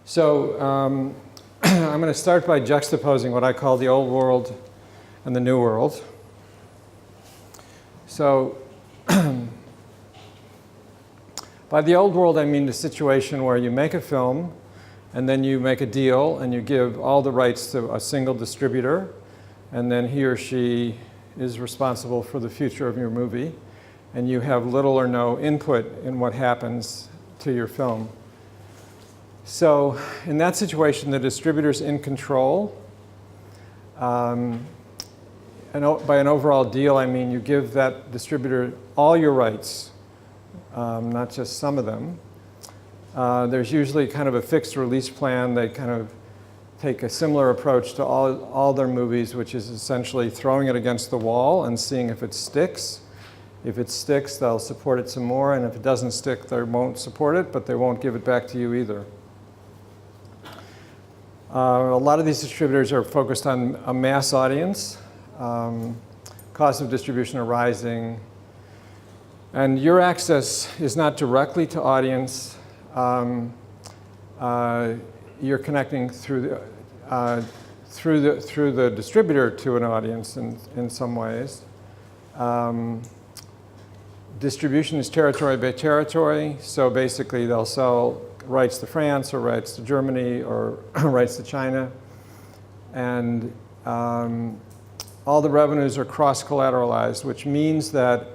So I'm going to start by juxtaposing what I call the old world and the new world. So by the old world, I mean the situation where you make a film, and then you make a deal, and you give all the rights to a single distributor, and then he or she is responsible for the future of your movie, and you have little or no input in what happens to your film. So in that situation, the distributor's in control. And by an overall deal, I mean you give that distributor all your rights, not just some of them. There's usually kind of a fixed release plan. They kind of take a similar approach to all their movies, which is essentially throwing it against the wall and seeing if it sticks. If it sticks, they'll support it some more, and if it doesn't stick, they won't support it, but they won't give it back to you either. A lot of these distributors are focused on a mass audience. Costs of distribution are rising. And your access is not directly to audience. You're connecting through the distributor to an audience in some ways. Distribution is territory by territory. So basically, they'll sell rights to France or rights to Germany or rights to China. And all the revenues are cross-collateralized, which means that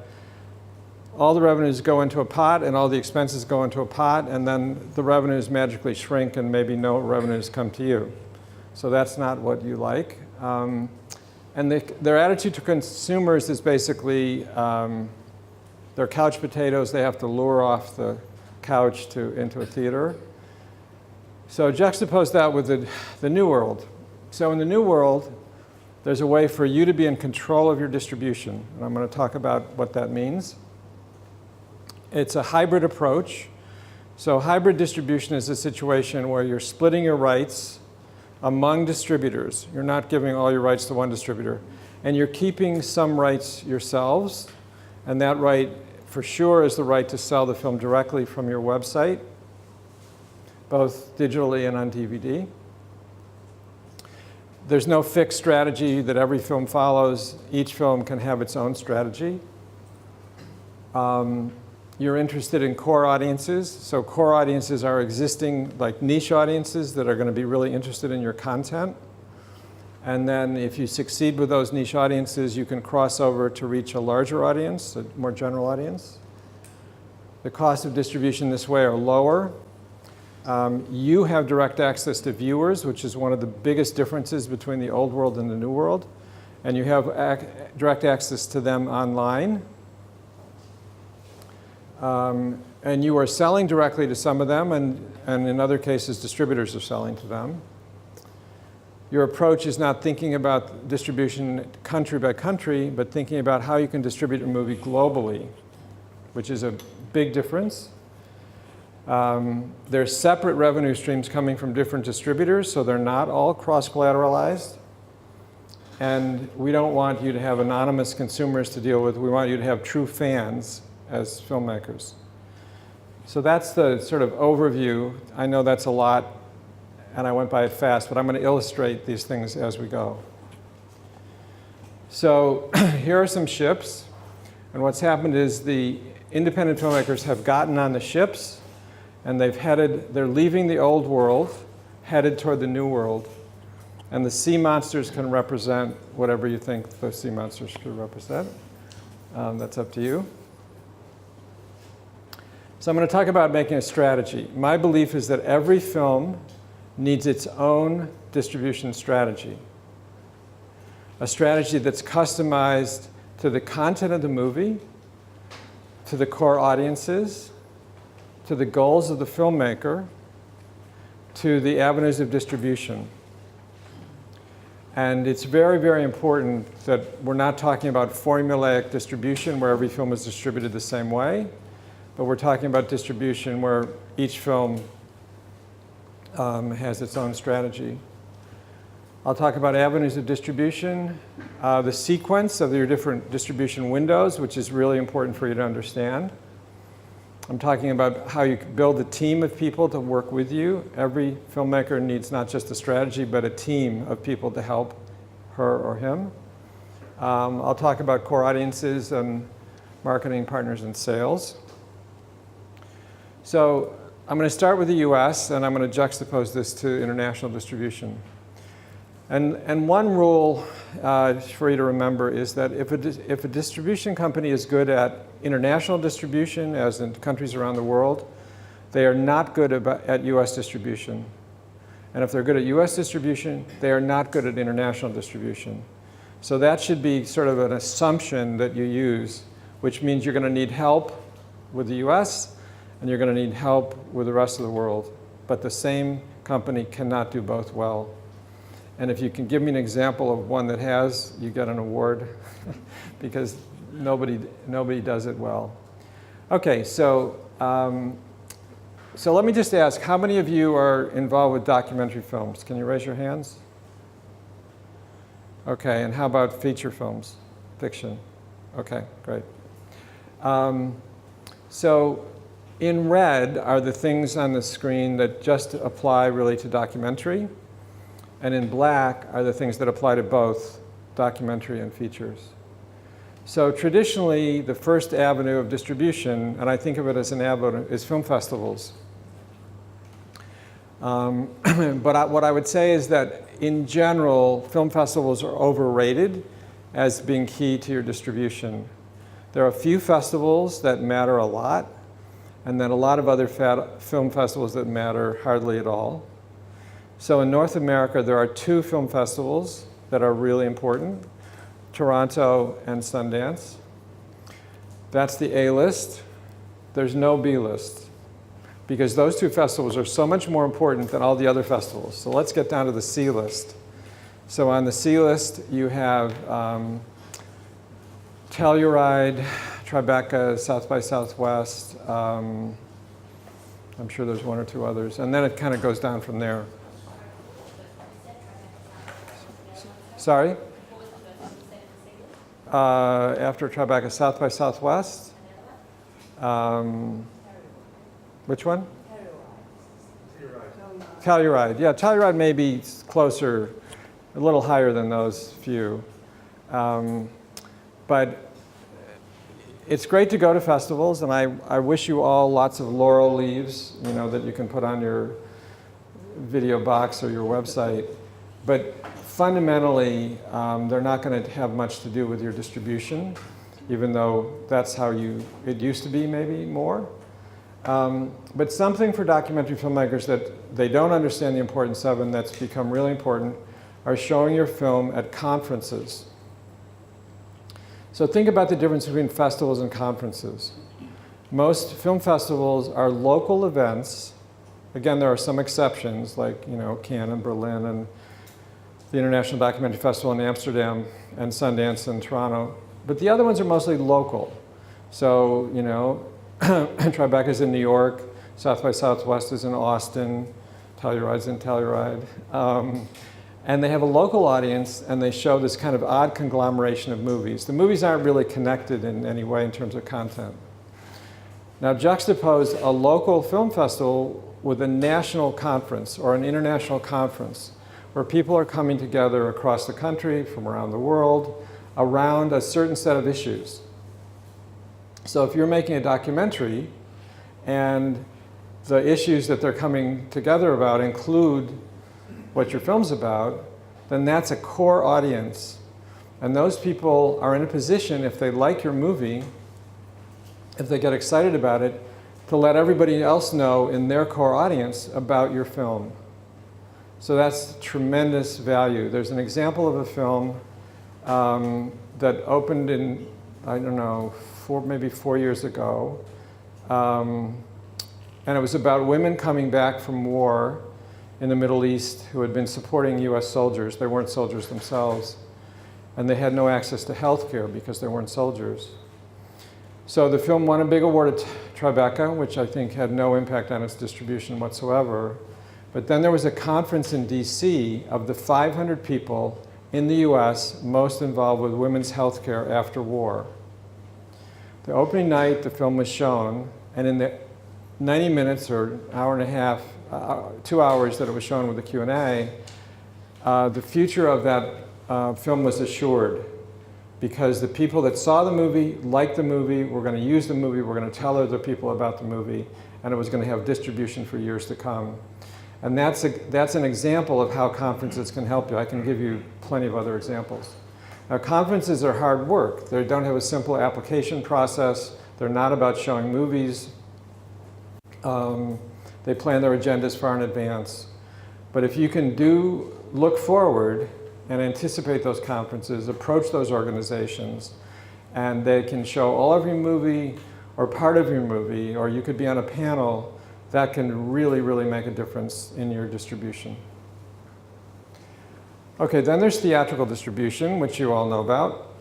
all the revenues go into a pot and all the expenses go into a pot, and then the revenues magically shrink and maybe no revenues come to you. So that's not what you like. And their attitude to consumers is basically they're couch potatoes. They have to lure off the couch into a theater. So juxtapose that with the new world. So in the new world, there's a way for you to be in control of your distribution. And I'm going to talk about what that means. It's a hybrid approach. So hybrid distribution is a situation where you're splitting your rights among distributors. You're not giving all your rights to one distributor. And you're keeping some rights yourselves. And that right, for sure, is the right to sell the film directly from your website, both digitally and on DVD. There's no fixed strategy that every film follows. Each film can have its own strategy. You're interested in core audiences. So core audiences are existing, like niche audiences that are going to be really interested in your content. And then if you succeed with those niche audiences, you can cross over to reach a larger audience, a more general audience. The costs of distribution this way are lower. You have direct access to viewers, which is one of the biggest differences between the old world and the new world. And you have direct access to them online. And you are selling directly to some of them, and in other cases, distributors are selling to them. Your approach is not thinking about distribution country by country, but thinking about how you can distribute a movie globally, which is a big difference. There's separate revenue streams coming from different distributors, so they're not all cross-collateralized. And we don't want you to have anonymous consumers to deal with. We want you to have true fans as filmmakers. So that's the sort of overview. I know that's a lot, and I went by it fast, but I'm going to illustrate these things as we go. So here are some ships, and what's happened is the independent filmmakers have gotten on the ships, and they're leaving the old world, headed toward the new world, and the sea monsters can represent whatever you think those sea monsters should represent. That's up to you. So I'm going to talk about making a strategy. My belief is that every film needs its own distribution strategy. A strategy that's customized to the content of the movie, to the core audiences, to the goals of the filmmaker, to the avenues of distribution. And it's very, very important that we're not talking about formulaic distribution where every film is distributed the same way, but we're talking about distribution where each film has its own strategy. I'll talk about avenues of distribution, the sequence of your different distribution windows, which is really important for you to understand. I'm talking about how you build a team of people to work with you. Every filmmaker needs not just a strategy, but a team of people to help her or him. I'll talk about core audiences and marketing partners and sales. So I'm going to start with the US, and I'm going to juxtapose this to international distribution. And one rule for you to remember is that if a distribution company is good at international distribution, as in countries around the world, they are not good at US distribution. And if they're good at US distribution, they are not good at international distribution. So that should be sort of an assumption that you use, which means you're going to need help with the US, and you're going to need help with the rest of the world. But the same company cannot do both well. And if you can give me an example of one that has, you get an award because nobody does it well. Okay, so let me just ask, how many of you are involved with documentary films? Can you raise your hands? Okay, and how about feature films, fiction? Okay, great. So in red are the things on the screen that just apply really to documentary. And in black are the things that apply to both documentary and features. So traditionally, the first avenue of distribution, and I think of it as an avenue, is film festivals. But what I would say is that in general, film festivals are overrated as being key to your distribution. There are a few festivals that matter a lot, and then a lot of other film festivals that matter hardly at all. So in North America, there are 2 film festivals that are really important, Toronto and Sundance. That's the A list. There's no B list, because those 2 festivals are so much more important than all the other festivals. So let's get down to the C list. So on the C list, you have Telluride, Tribeca, South by Southwest. I'm sure there's 1 or 2 others. And then it kind of goes down from there. Sorry? After Tribeca, South by Southwest. Which one? Telluride. Yeah, Telluride may be closer, a little higher than those few. But it's great to go to festivals, and I wish you all lots of laurel leaves, that you can put on your video box or your website. But fundamentally, they're not going to have much to do with your distribution, even though that's how it used to be, maybe more. But something for documentary filmmakers that they don't understand the importance of, and that's become really important, are showing your film at conferences. So think about the difference between festivals and conferences. Most film festivals are local events. Again, there are some exceptions, like Cannes and Berlin and the International Documentary Festival in Amsterdam and Sundance in Toronto. But the other ones are mostly local. So, Tribeca's in New York, South by Southwest is in Austin, Telluride's in Telluride. And they have a local audience, and they show this kind of odd conglomeration of movies. The movies aren't really connected in any way in terms of content. Now juxtapose a local film festival with a national conference or an international conference, where people are coming together across the country, from around the world, around a certain set of issues. So if you're making a documentary, and the issues that they're coming together about include what your film's about, then that's a core audience. And those people are in a position, if they like your movie, if they get excited about it, to let everybody else know in their core audience about your film. So that's tremendous value. There's an example of a film that opened in, I don't know, maybe 4 years ago. And it was about women coming back from war in the Middle East who had been supporting US soldiers. They weren't soldiers themselves. And they had no access to health care because they weren't soldiers. So the film won a big award at Tribeca, which I think had no impact on its distribution whatsoever. But then there was a conference in DC of the 500 people in the US most involved with women's health care after war. The opening night, the film was shown, And in the 90 minutes or hour and a half, 2 hours that it was shown with the Q&A, the future of that film was assured, because the people that saw the movie, liked the movie, were going to use the movie, were going to tell other people about the movie, and it was going to have distribution for years to come. And that's an example of how conferences can help you. I can give you plenty of other examples. Now, conferences are hard work. They don't have a simple application process. They're not about showing movies. They plan their agendas far in advance. But if you can look forward and anticipate those conferences, approach those organizations, and they can show all of your movie or part of your movie, or you could be on a panel, that can really, really make a difference in your distribution. Okay, then there's theatrical distribution, which you all know about.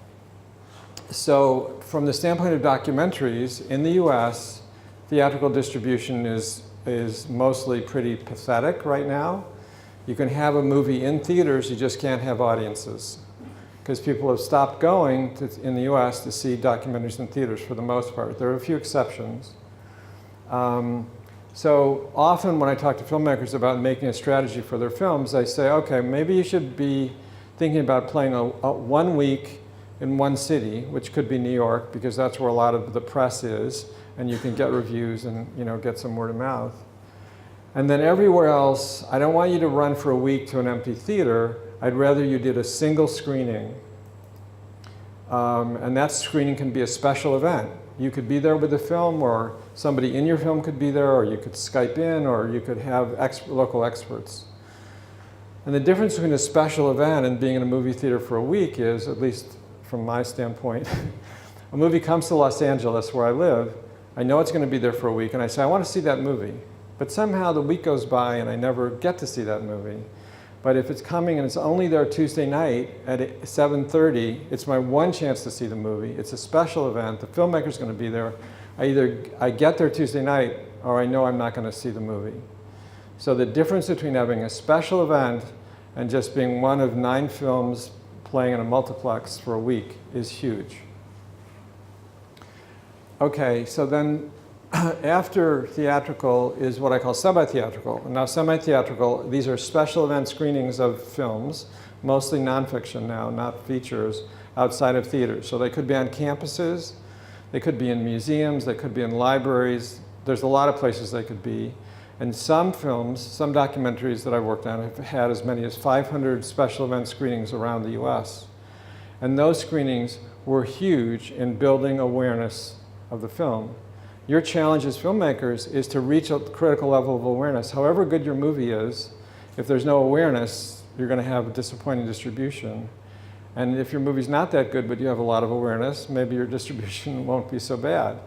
So from the standpoint of documentaries, in the US, theatrical distribution is mostly pretty pathetic right now. You can have a movie in theaters, you just can't have audiences, because people have stopped going in the US to see documentaries in theaters for the most part. There are a few exceptions. So often when I talk to filmmakers about making a strategy for their films, I say, okay, maybe you should be thinking about playing a 1 week in one city, which could be New York, because that's where a lot of the press is, and you can get reviews and get some word of mouth. And then everywhere else, I don't want you to run for a week to an empty theater. I'd rather you did a single screening. And that screening can be a special event. You could be there with the film, or somebody in your film could be there, or you could Skype in, or you could have local experts. And the difference between a special event and being in a movie theater for a week is, at least from my standpoint, a movie comes to Los Angeles, where I live, I know it's going to be there for a week, and I say, I want to see that movie. But somehow the week goes by and I never get to see that movie. But if it's coming and it's only there Tuesday night at 7:30, it's my one chance to see the movie. It's a special event. The filmmaker's going to be there. I get there Tuesday night, or I know I'm not going to see the movie. So the difference between having a special event and just being one of 9 films playing in a multiplex for a week is huge. Okay, so then after theatrical is what I call semi-theatrical. Now, semi-theatrical, these are special event screenings of films, mostly nonfiction now, not features, outside of theaters. So they could be on campuses, they could be in museums, they could be in libraries. There's a lot of places they could be. And some films, some documentaries that I've worked on have had as many as 500 special event screenings around the US. And those screenings were huge in building awareness of the film. Your challenge as filmmakers is to reach a critical level of awareness. However good your movie is, if there's no awareness, you're going to have a disappointing distribution. And if your movie's not that good, but you have a lot of awareness, maybe your distribution won't be so bad.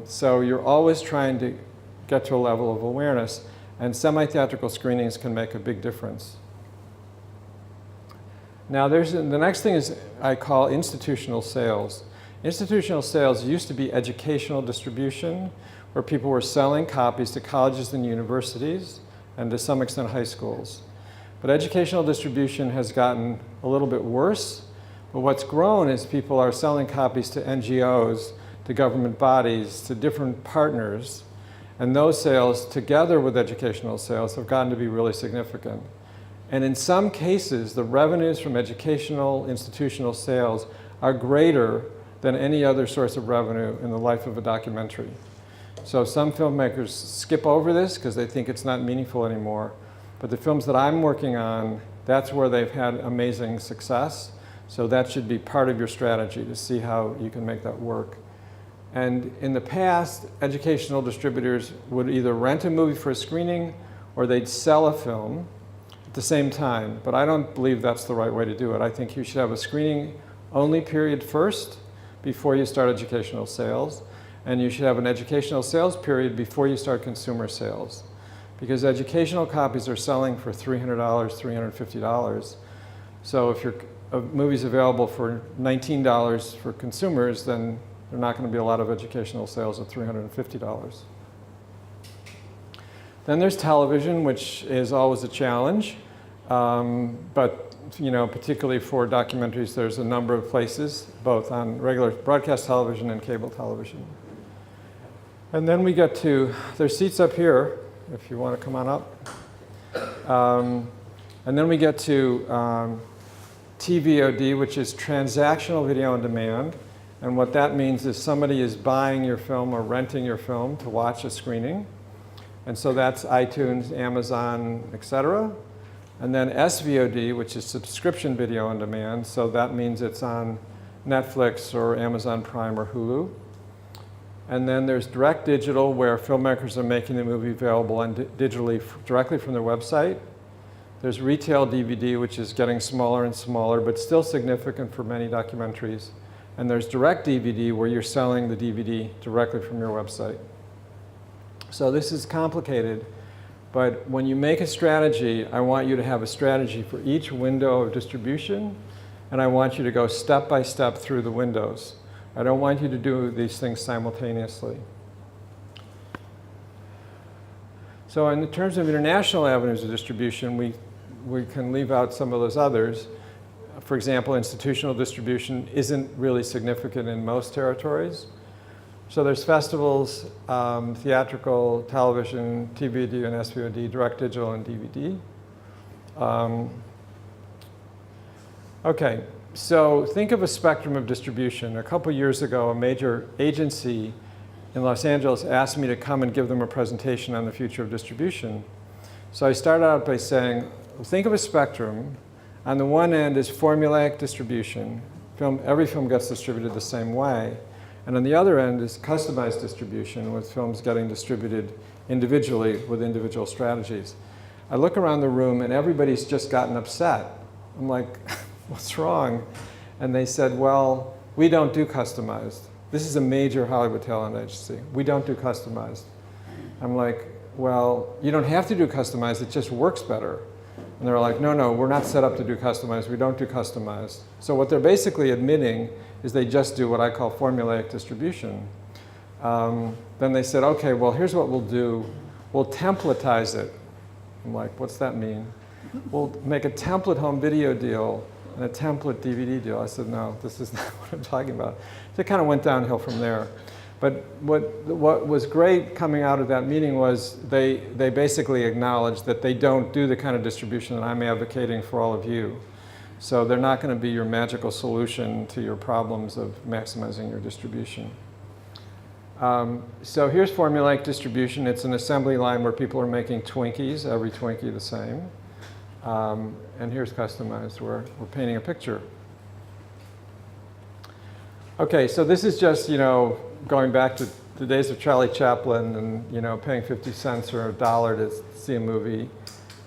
So you're always trying to get to a level of awareness, and semi-theatrical screenings can make a big difference. Now, the next thing is I call institutional sales. Institutional sales used to be educational distribution, where people were selling copies to colleges and universities, and to some extent high schools. But educational distribution has gotten a little bit worse, but what's grown is people are selling copies to NGOs, to government bodies, to different partners, and those sales, together with educational sales, have gotten to be really significant. And in some cases, the revenues from educational, institutional sales are greater than any other source of revenue in the life of a documentary. So some filmmakers skip over this because they think it's not meaningful anymore. But the films that I'm working on, that's where they've had amazing success. So that should be part of your strategy to see how you can make that work. And in the past, educational distributors would either rent a movie for a screening or they'd sell a film at the same time. But I don't believe that's the right way to do it. I think you should have a screening only period first, before you start educational sales, and you should have an educational sales period before you start consumer sales. Because educational copies are selling for $300, $350. So if your movie's available for $19 for consumers, then there are not going to be a lot of educational sales at $350. Then there's television, which is always a challenge, but particularly for documentaries, there's a number of places, both on regular broadcast television and cable television. And then we get to, there's seats up here, if you want to come on up. And then we get to TVOD, which is transactional video on demand. And what that means is somebody is buying your film or renting your film to watch a screening. And so that's iTunes, Amazon, et cetera. And then SVOD, which is subscription video on demand. So that means it's on Netflix or Amazon Prime or Hulu. And then there's direct digital, where filmmakers are making the movie available digitally directly from their website. There's retail DVD, which is getting smaller and smaller, but still significant for many documentaries. And there's direct DVD, where you're selling the DVD directly from your website. So this is complicated, but when you make a strategy, I want you to have a strategy for each window of distribution, and I want you to go step by step through the windows. I don't want you to do these things simultaneously. So in terms of international avenues of distribution, we can leave out some of those others. For example, institutional distribution isn't really significant in most territories. So there's festivals, theatrical, television, TVOD and SVOD, direct digital and DVD. Okay. So think of a spectrum of distribution. A couple years ago, a major agency in Los Angeles asked me to come and give them a presentation on the future of distribution. So I started out by saying, think of a spectrum. On the one end is formulaic distribution. Every film gets distributed the same way. And on the other end is customized distribution, with films getting distributed individually with individual strategies. I look around the room and everybody's just gotten upset. I'm like, what's wrong? And they said, well, we don't do customized. This is a major Hollywood talent agency. We don't do customized. I'm like, well, you don't have to do customized, it just works better. And they're like, no, we're not set up to do customized, we don't do customized. So what they're basically admitting is they just do what I call formulaic distribution. Then they said, okay, well, here's what we'll do. We'll templatize it. I'm like, what's that mean? We'll make a template home video deal and a template DVD deal. I said, no, this is not what I'm talking about. So it kind of went downhill from there. But what was great coming out of that meeting was they basically acknowledged that they don't do the kind of distribution that I'm advocating for all of you. So they're not going to be your magical solution to your problems of maximizing your distribution. So here's formulaic distribution. It's an assembly line where people are making Twinkies, every Twinkie the same. And here's customized, where we're painting a picture. Okay, so this is just, going back to the days of Charlie Chaplin and, paying 50 cents or $1 to see a movie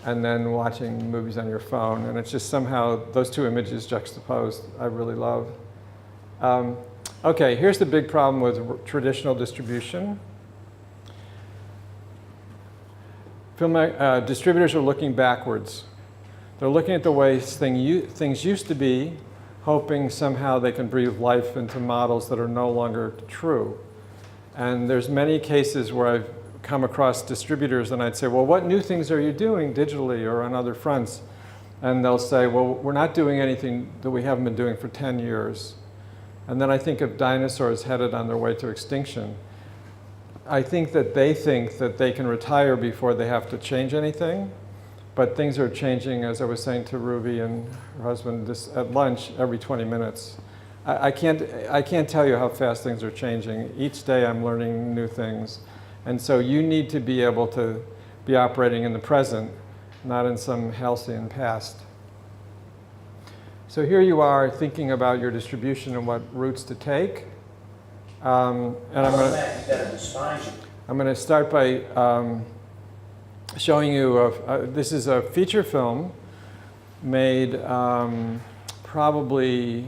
and then watching movies on your phone. And it's just somehow those two images juxtaposed I really love. Okay, here's the big problem with traditional distribution. Distributors are looking backwards. They're looking at the way things used to be, hoping somehow they can breathe life into models that are no longer true. And there's many cases where I've come across distributors and I'd say, well, what new things are you doing digitally or on other fronts? And they'll say, well, we're not doing anything that we haven't been doing for 10 years. And then I think of dinosaurs headed on their way to extinction. I think that they can retire before they have to change anything. But things are changing, as I was saying to Ruby and her husband at lunch, every 20 minutes. I can't tell you how fast things are changing. Each day I'm learning new things. And so you need to be able to be operating in the present, not in some halcyon past. So here you are thinking about your distribution and what routes to take. And I'm going to start by showing you, this is a feature film made probably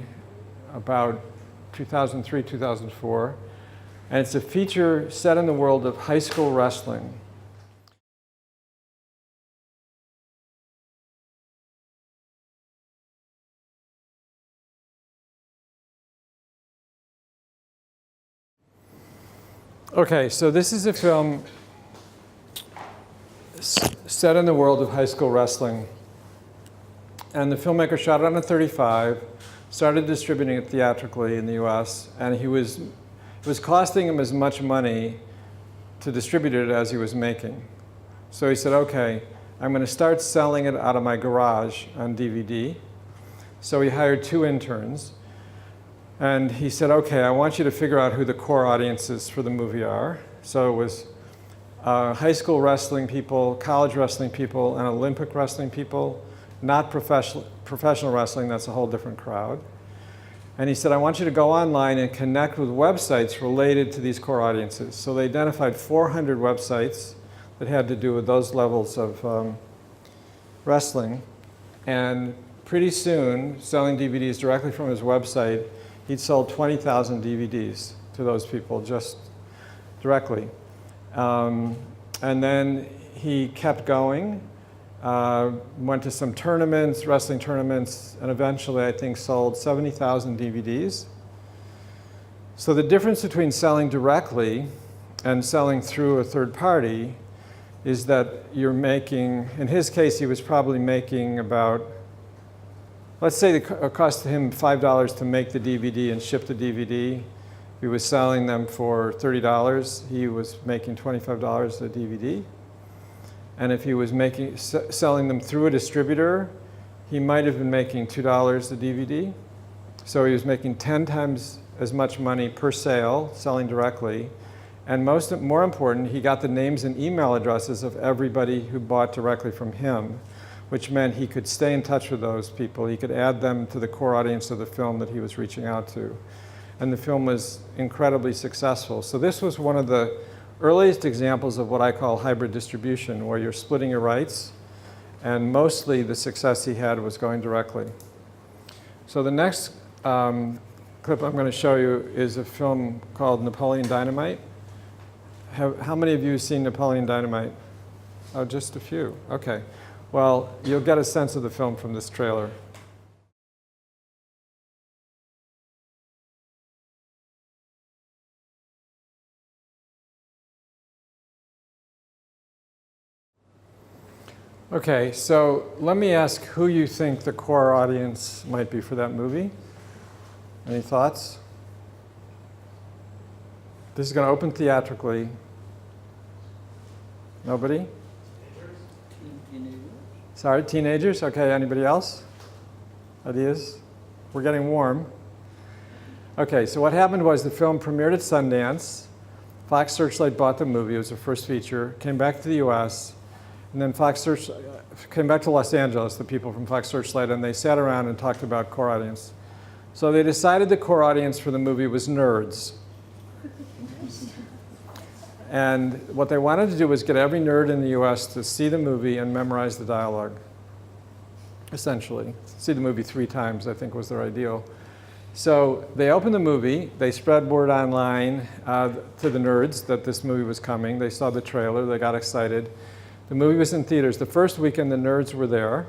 about 2003, 2004. And it's a feature set in the world of high school wrestling. Okay, so this is a film set in the world of high school wrestling. And the filmmaker shot it on a 35, started distributing it theatrically in the US, and it was costing him as much money to distribute it as he was making. So he said, okay, I'm going to start selling it out of my garage on DVD. So he hired 2 interns. And he said, okay, I want you to figure out who the core audiences for the movie are. So it was high school wrestling people, college wrestling people, and Olympic wrestling people, not professional wrestling. That's a whole different crowd. And he said, I want you to go online and connect with websites related to these core audiences. So they identified 400 websites that had to do with those levels of wrestling. And pretty soon, selling DVDs directly from his website, he'd sold 20,000 DVDs to those people just directly. And then he kept going, went to some tournaments, wrestling tournaments, and eventually I think sold 70,000 DVDs. So the difference between selling directly and selling through a third party is that you're making, in his case, he was probably making about, let's say it cost him $5 to make the DVD and ship the DVD. He was selling them for $30. He was making $25 a DVD. And if he was selling them through a distributor, he might have been making $2 a DVD. So he was making 10 times as much money per sale, selling directly. And more important, he got the names and email addresses of everybody who bought directly from him, which meant he could stay in touch with those people. He could add them to the core audience of the film that he was reaching out to. And the film was incredibly successful. So this was one of the earliest examples of what I call hybrid distribution, where you're splitting your rights, and mostly the success he had was going directly. So the next clip I'm going to show you is a film called Napoleon Dynamite. How many of you have seen Napoleon Dynamite? Oh, just a few. Okay. Well, you'll get a sense of the film from this trailer. Okay, so let me ask who you think the core audience might be for that movie. Any thoughts? This is going to open theatrically. Nobody? Teenagers. Sorry, teenagers? Okay, anybody else? Ideas? We're getting warm. Okay, so what happened was the film premiered at Sundance. Fox Searchlight bought the movie. It was their first feature. Came back to the US. And then Fox Searchlight came back to Los Angeles, the people from Fox Searchlight, and they sat around and talked about core audience. So they decided the core audience for the movie was nerds. And what they wanted to do was get every nerd in the US to see the movie and memorize the dialogue, essentially. See the movie 3 times, I think, was their ideal. So they opened the movie. They spread word online to the nerds that this movie was coming. They saw the trailer. They got excited. The movie was in theaters. The first weekend, the nerds were there.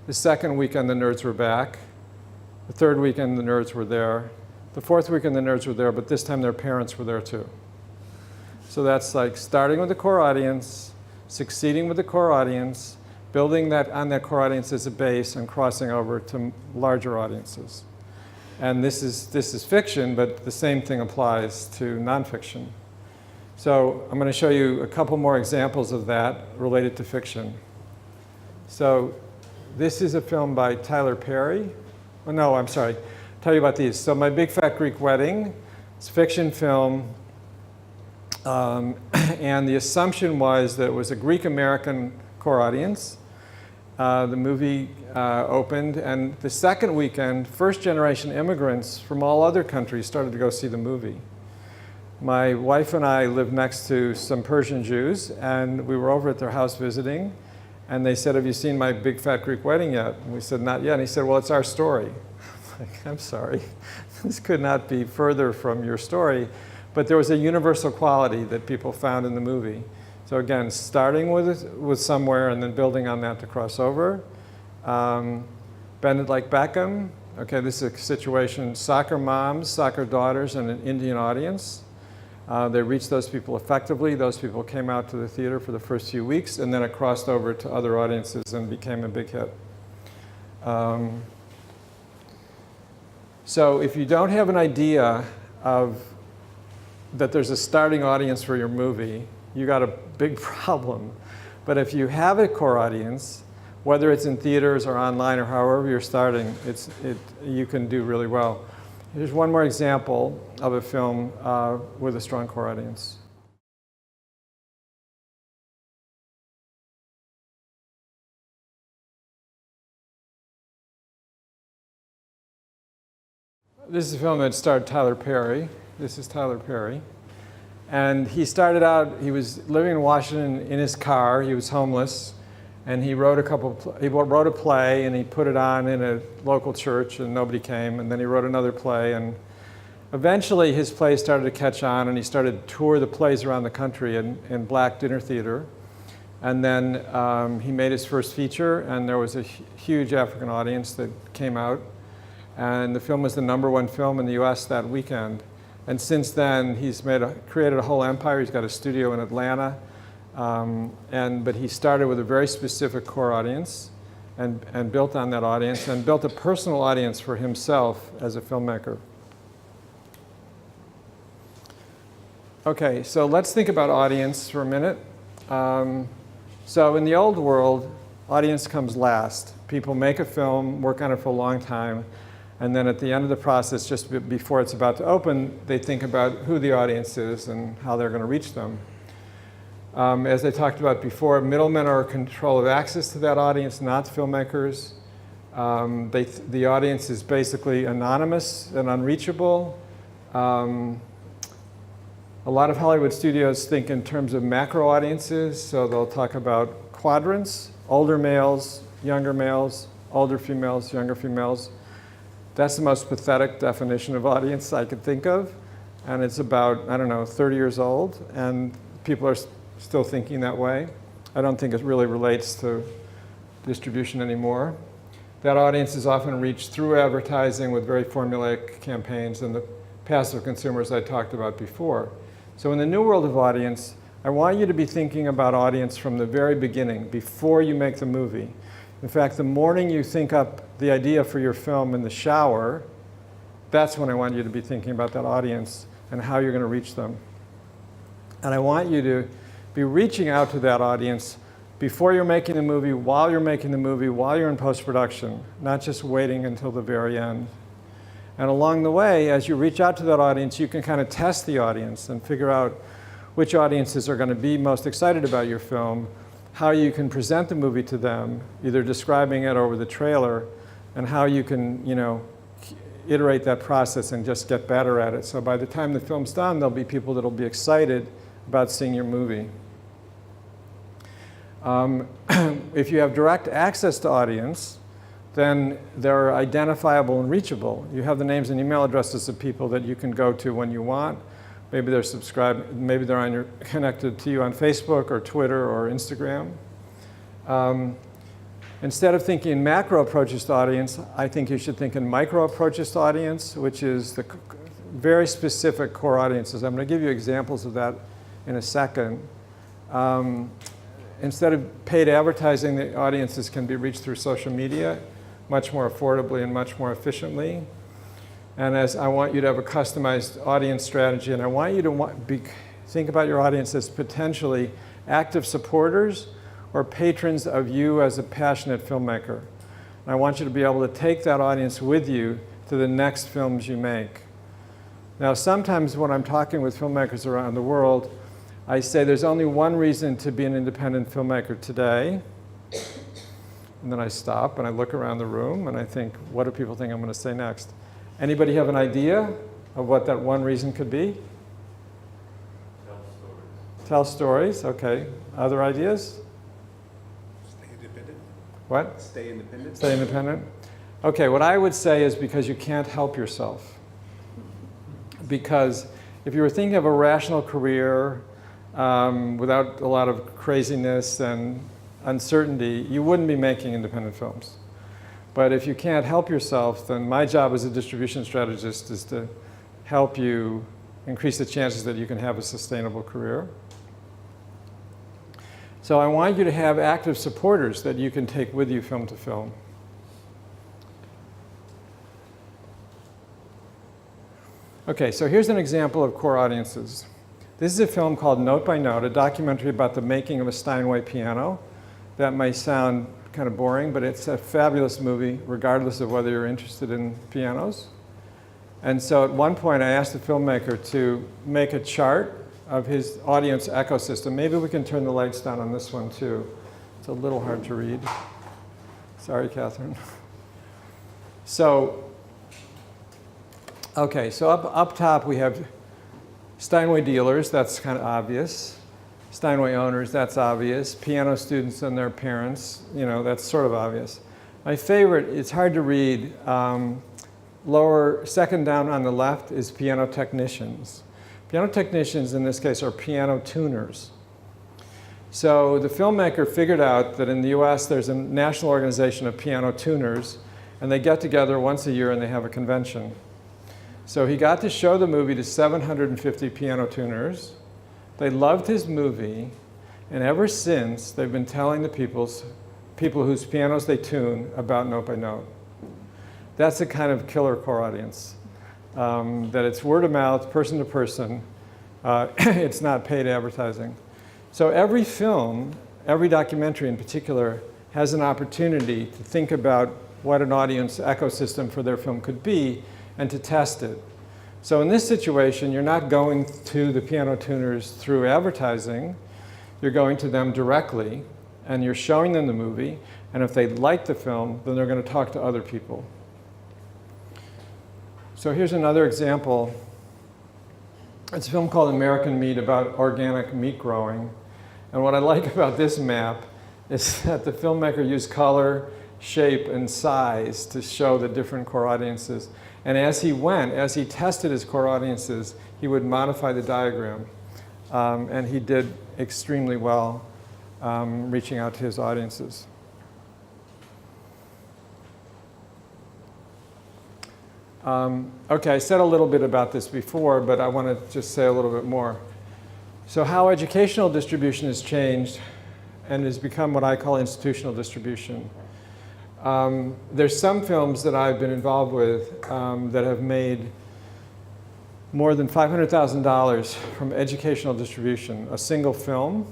The second weekend, the nerds were back. The third weekend, the nerds were there. The fourth weekend, the nerds were there, but this time their parents were there too. So that's like starting with the core audience, succeeding with the core audience, building that on that core audience as a base, and crossing over to larger audiences. And this is fiction, but the same thing applies to nonfiction. So I'm going to show you a couple more examples of that related to fiction. So this is a film by Tyler Perry. Oh, no, I'm sorry. I'll tell you about these. So My Big Fat Greek Wedding. It's a fiction film. And the assumption was that it was a Greek-American core audience. The movie opened, and the second weekend, first-generation immigrants from all other countries started to go see the movie. My wife and I lived next to some Persian Jews, and we were over at their house visiting, and they said, "Have you seen My Big Fat Greek Wedding yet?" And we said, "Not yet." And he said, "Well, it's our story." I'm sorry. This could not be further from your story. But there was a universal quality that people found in the movie. So again, starting with somewhere and then building on that to cross over. Bend It Like Beckham. Okay, this is a situation, soccer moms, soccer daughters, and an Indian audience. They reached those people effectively. Those people came out to the theater for the first few weeks, and then it crossed over to other audiences and became a big hit. So if you don't have an idea of that there's a starting audience for your movie, you got a big problem. But if you have a core audience, whether it's in theaters or online or however you're starting, you can do really well. Here's one more example of a film with a strong core audience. This is a film that starred Tyler Perry. This is Tyler Perry. And he started out, he was living in Washington in his car. He was homeless. And he wrote a play, and he put it on in a local church, and nobody came. And then he wrote another play. And eventually, his play started to catch on, and he started to tour the plays around the country in black dinner theater. And then he made his first feature, and there was a huge African audience that came out. And the film was the #1 film in the US that weekend. And since then, he's created a whole empire. He's got a studio in Atlanta. But he started with a very specific core audience and built on that audience and built a personal audience for himself as a filmmaker. Okay, so let's think about audience for a minute. So in the old world, audience comes last. People make a film, work on it for a long time, and then at the end of the process, just before it's about to open, they think about who the audience is and how they're going to reach them. As I talked about before, middlemen are in control of access to that audience, not filmmakers. The audience is basically anonymous and unreachable. A lot of Hollywood studios think in terms of macro audiences, so they'll talk about quadrants: older males, older females, younger females. That's the most pathetic definition of audience I could think of. And it's about, 30 years old, and people are still thinking that way. I don't think it really relates to distribution anymore. That audience is often reached through advertising with very formulaic campaigns and the passive consumers I talked about before. So in the new world of audience, I want you to be thinking about audience from the very beginning, before you make the movie. In fact, the morning you think up the idea for your film in the shower, that's when I want you to be thinking about that audience and how you're going to reach them. And I want you to be reaching out to that audience before you're making the movie, while you're making the movie, while you're in post-production, not just waiting until the very end. And along the way, as you reach out to that audience, you can kind of test the audience and figure out which audiences are going to be most excited about your film, how you can present the movie to them, either describing it or with a trailer, and how you can, iterate that process and just get better at it. So by the time the film's done, there'll be people that'll be excited about seeing your movie. If you have direct access to audience, then they're identifiable and reachable. You have the names and email addresses of people that you can go to when you want. Maybe they're subscribed, maybe they're connected to you on Facebook or Twitter or Instagram. Instead of thinking in macro approaches to audience, I think you should think in micro approaches to audience, which is the very specific core audiences. I'm going to give you examples of that in a second. Instead of paid advertising, the audiences can be reached through social media much more affordably and much more efficiently. And as I want you to have a customized audience strategy, and I want you to think about your audience as potentially active supporters or patrons of you as a passionate filmmaker. And I want you to be able to take that audience with you to the next films you make. Now, sometimes when I'm talking with filmmakers around the world, I say there's only one reason to be an independent filmmaker today. And then I stop and I look around the room and I think, what do people think I'm going to say next? Anybody have an idea of what that one reason could be? Tell stories. Tell stories, okay. Other ideas? Stay independent. What? Stay independent. Stay independent? Okay, what I would say is because you can't help yourself. Because if you were thinking of a rational career without a lot of craziness and uncertainty, you wouldn't be making independent films. But if you can't help yourself, then my job as a distribution strategist is to help you increase the chances that you can have a sustainable career. So I want you to have active supporters that you can take with you film to film. Okay, so here's an example of core audiences. This is a film called Note by Note, a documentary about the making of a Steinway piano. That may sound kind of boring, but it's a fabulous movie, regardless of whether you're interested in pianos. And so at one point, I asked the filmmaker to make a chart of his audience ecosystem. Maybe we can turn the lights down on this one, too. It's a little hard to read. Sorry, Catherine. So, okay, so up top, we have Steinway dealers. That's kind of obvious. Steinway owners, that's obvious. Piano students and their parents, that's sort of obvious. My favorite, it's hard to read, second down on the left is piano technicians. Piano technicians, in this case, are piano tuners. So the filmmaker figured out that in the US, there's a national organization of piano tuners, and they get together once a year and they have a convention. So he got to show the movie to 750 piano tuners. They loved his movie, and ever since, they've been telling the people whose pianos they tune about Note by Note. That's a kind of killer core audience, that it's word of mouth, person to person. It's not paid advertising. So every film, every documentary in particular, has an opportunity to think about what an audience ecosystem for their film could be and to test it. So in this situation, you're not going to the piano tuners through advertising. You're going to them directly, and you're showing them the movie. And if they like the film, then they're going to talk to other people. So here's another example. It's a film called American Meat about organic meat growing. And what I like about this map is that the filmmaker used color, shape, and size to show the different core audiences. And as he tested his core audiences, he would modify the diagram. And he did extremely well reaching out to his audiences. Okay, I said a little bit about this before, but I want to just say a little bit more. So how educational distribution has changed and has become what I call institutional distribution. There's some films that I've been involved with that have made more than $500,000 from educational distribution, a single film.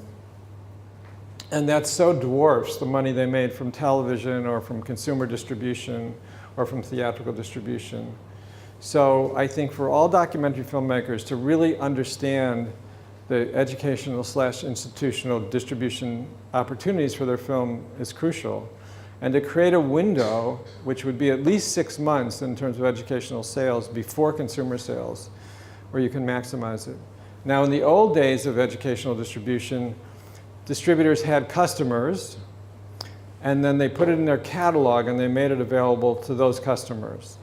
And that so dwarfs the money they made from television or from consumer distribution or from theatrical distribution. So I think for all documentary filmmakers to really understand the educational/institutional distribution opportunities for their film is crucial. And to create a window, which would be at least 6 months in terms of educational sales before consumer sales, where you can maximize it. Now, in the old days of educational distribution, distributors had customers, and then they put it in their catalog and they made it available to those customers.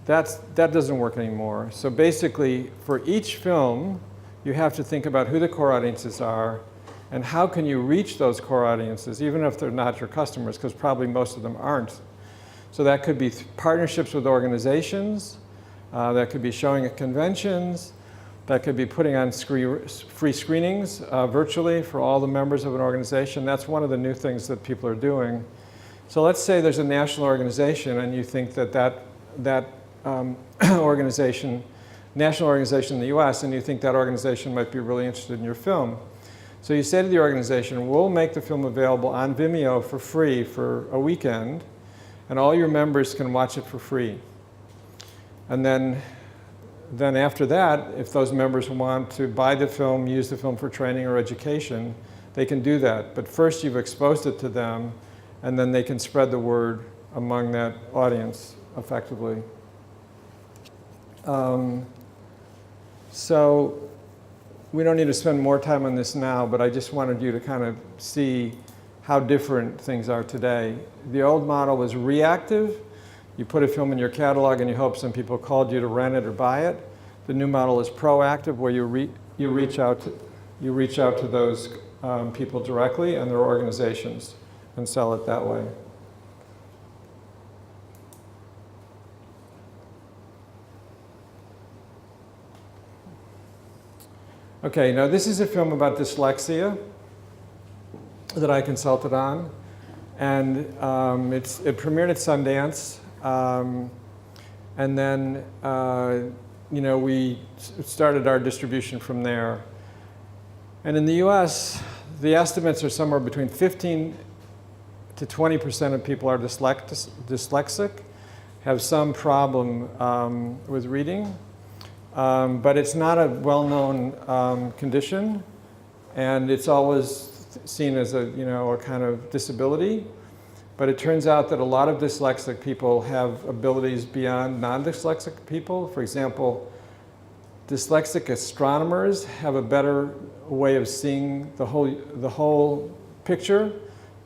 That doesn't work anymore. So basically, for each film, you have to think about who the core audiences are and how can you reach those core audiences, even if they're not your customers, because probably most of them aren't. So that could be partnerships with organizations, that could be showing at conventions, that could be putting on free screenings virtually for all the members of an organization. That's one of the new things that people are doing. So let's say there's a national organization and you think that organization, national organization in the US, and you think that organization might be really interested in your film. So you say to the organization, we'll make the film available on Vimeo for free for a weekend, and all your members can watch it for free. And then after that, if those members want to buy the film, use the film for training or education, they can do that. But first you've exposed it to them, and then they can spread the word among that audience effectively. So we don't need to spend more time on this now, but I just wanted you to kind of see how different things are today. The old model was reactive. You put a film in your catalog and you hope some people called you to rent it or buy it. The new model is proactive, where you reach out to those people directly and their organizations and sell it that way. Okay, now this is a film about dyslexia that I consulted on, and it premiered at Sundance. And then, we started our distribution from there. And in the US, the estimates are somewhere between 15 to 20% of people are dyslexic, have some problem with reading. But it's not a well-known condition, and it's always seen as a kind of disability. But it turns out that a lot of dyslexic people have abilities beyond non-dyslexic people. For example, dyslexic astronomers have a better way of seeing the whole picture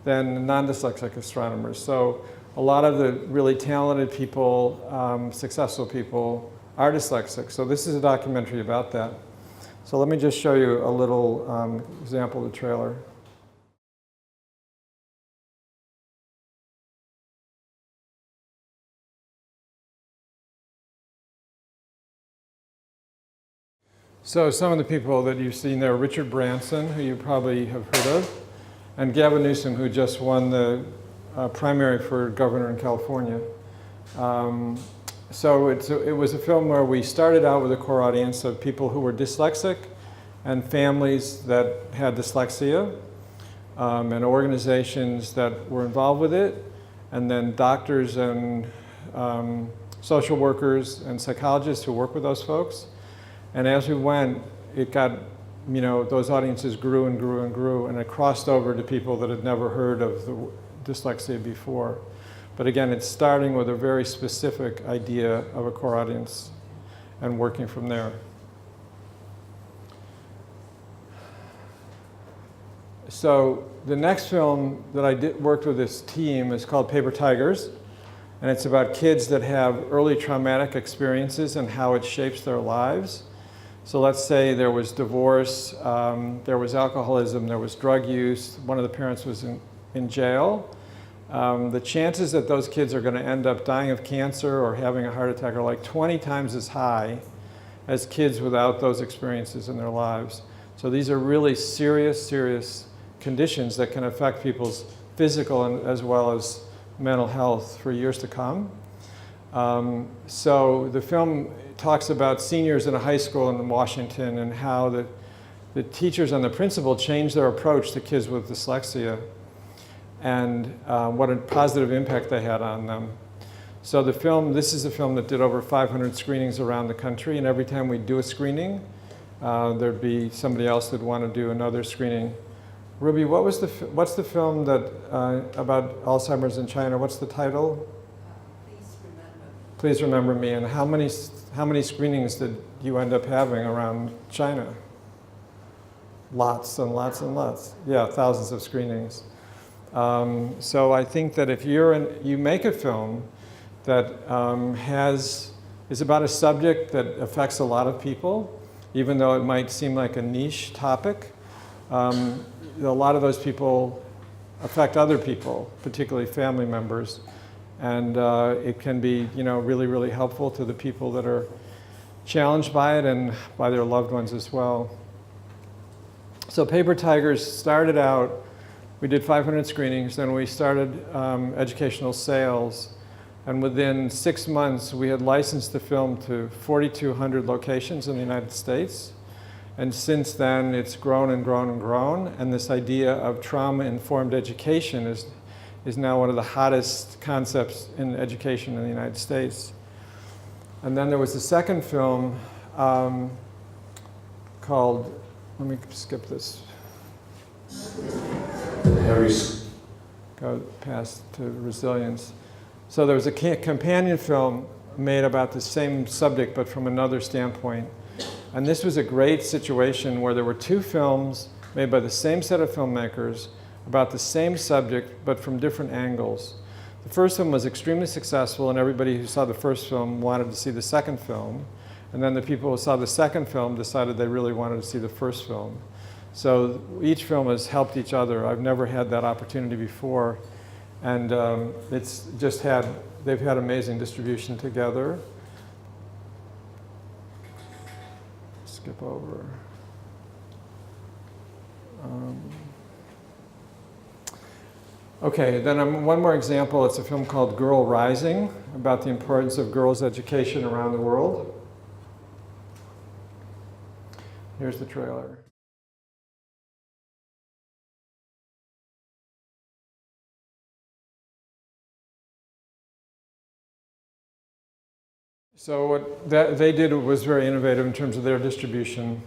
than non-dyslexic astronomers. So a lot of the really talented people, successful people, are dyslexic. So this is a documentary about that. So let me just show you a little example of the trailer. So some of the people that you've seen there, Richard Branson, who you probably have heard of, and Gavin Newsom, who just won the primary for governor in California. So it was a film where we started out with a core audience of people who were dyslexic and families that had dyslexia, and organizations that were involved with it, and then doctors and social workers and psychologists who work with those folks. And as we went, it got, those audiences grew and grew and grew, and it crossed over to people that had never heard of the dyslexia before. But again, it's starting with a very specific idea of a core audience and working from there. So the next film that I worked with this team is called Paper Tigers, and it's about kids that have early traumatic experiences and how it shapes their lives. So let's say there was divorce, there was alcoholism, there was drug use, one of the parents was in jail. The chances that those kids are going to end up dying of cancer or having a heart attack are like 20 times as high as kids without those experiences in their lives. So these are really serious, serious conditions that can affect people's physical and as well as mental health for years to come. So the film talks about seniors in a high school in Washington and how the teachers and the principal changed their approach to kids with dyslexia and what a positive impact they had on them. So this is a film that did over 500 screenings around the country, and every time we do a screening, there'd be somebody else that'd want to do another screening. Ruby, what's the film that about Alzheimer's in China? What's the title? Please Remember Me. And how many screenings did you end up having around China? Lots and lots and lots. Yeah, thousands of screenings. So I think that if you make a film that is about a subject that affects a lot of people, even though it might seem like a niche topic, a lot of those people affect other people, particularly family members. And it can be, really, really helpful to the people that are challenged by it and by their loved ones as well. So Paper Tigers started out, we did 500 screenings, then we started educational sales. And within 6 months, we had licensed the film to 4,200 locations in the United States. And since then, it's grown and grown and grown. And this idea of trauma-informed education is now one of the hottest concepts in education in the United States. And then there was a second film called, let me skip this. Go past to resilience. So there was a companion film made about the same subject, but from another standpoint. And this was a great situation where there were two films made by the same set of filmmakers about the same subject, but from different angles. The first film was extremely successful, and everybody who saw the first film wanted to see the second film. And then the people who saw the second film decided they really wanted to see the first film. So each film has helped each other. I've never had that opportunity before. And they've had amazing distribution together. Skip over. Okay, then one more example. It's a film called Girl Rising, about the importance of girls' education around the world. Here's the trailer. So what they did was very innovative in terms of their distribution.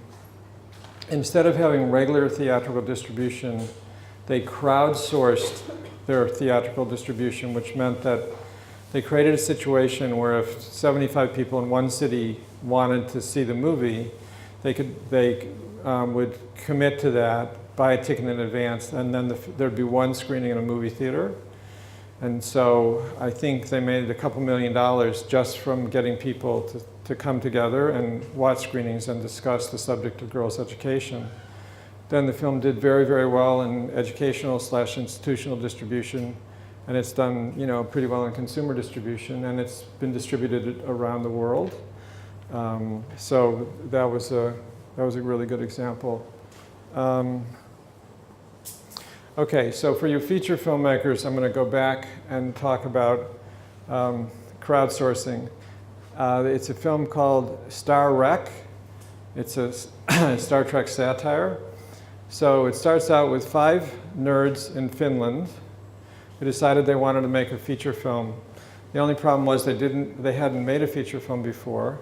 Instead of having regular theatrical distribution, they crowdsourced their theatrical distribution, which meant that they created a situation where if 75 people in one city wanted to see the movie, they would commit to that, buy a ticket in advance, and then there'd be one screening in a movie theater. And so I think they made a couple $1 million just from getting people to come together and watch screenings and discuss the subject of girls' education. Then the film did very, very well in educational/institutional distribution, and it's done, pretty well in consumer distribution, and it's been distributed around the world. So that was a really good example. Okay, so for you feature filmmakers, I'm going to go back and talk about crowdsourcing. It's a film called Star Trek. It's a Star Trek satire. So it starts out with 5 nerds in Finland who decided they wanted to make a feature film. The only problem was they hadn't made a feature film before,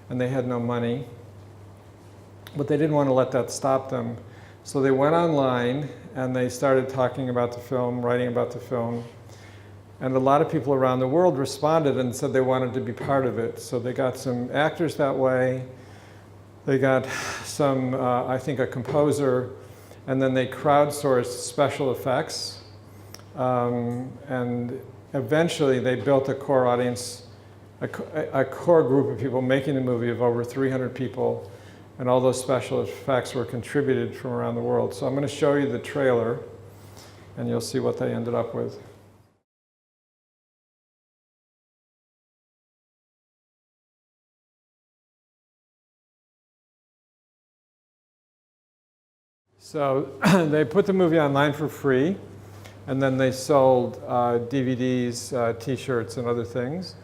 and they had no money. But they didn't want to let that stop them. So they went online and they started talking about the film, writing about the film. And a lot of people around the world responded and said they wanted to be part of it. So they got some actors that way. They got some, I think, a composer. And then they crowdsourced special effects. And eventually they built a core audience, a core group of people making the movie of over 300 people. And all those special effects were contributed from around the world. So I'm going to show you the trailer, and you'll see what they ended up with. So they put the movie online for free, and then they sold DVDs, T-shirts, and other things.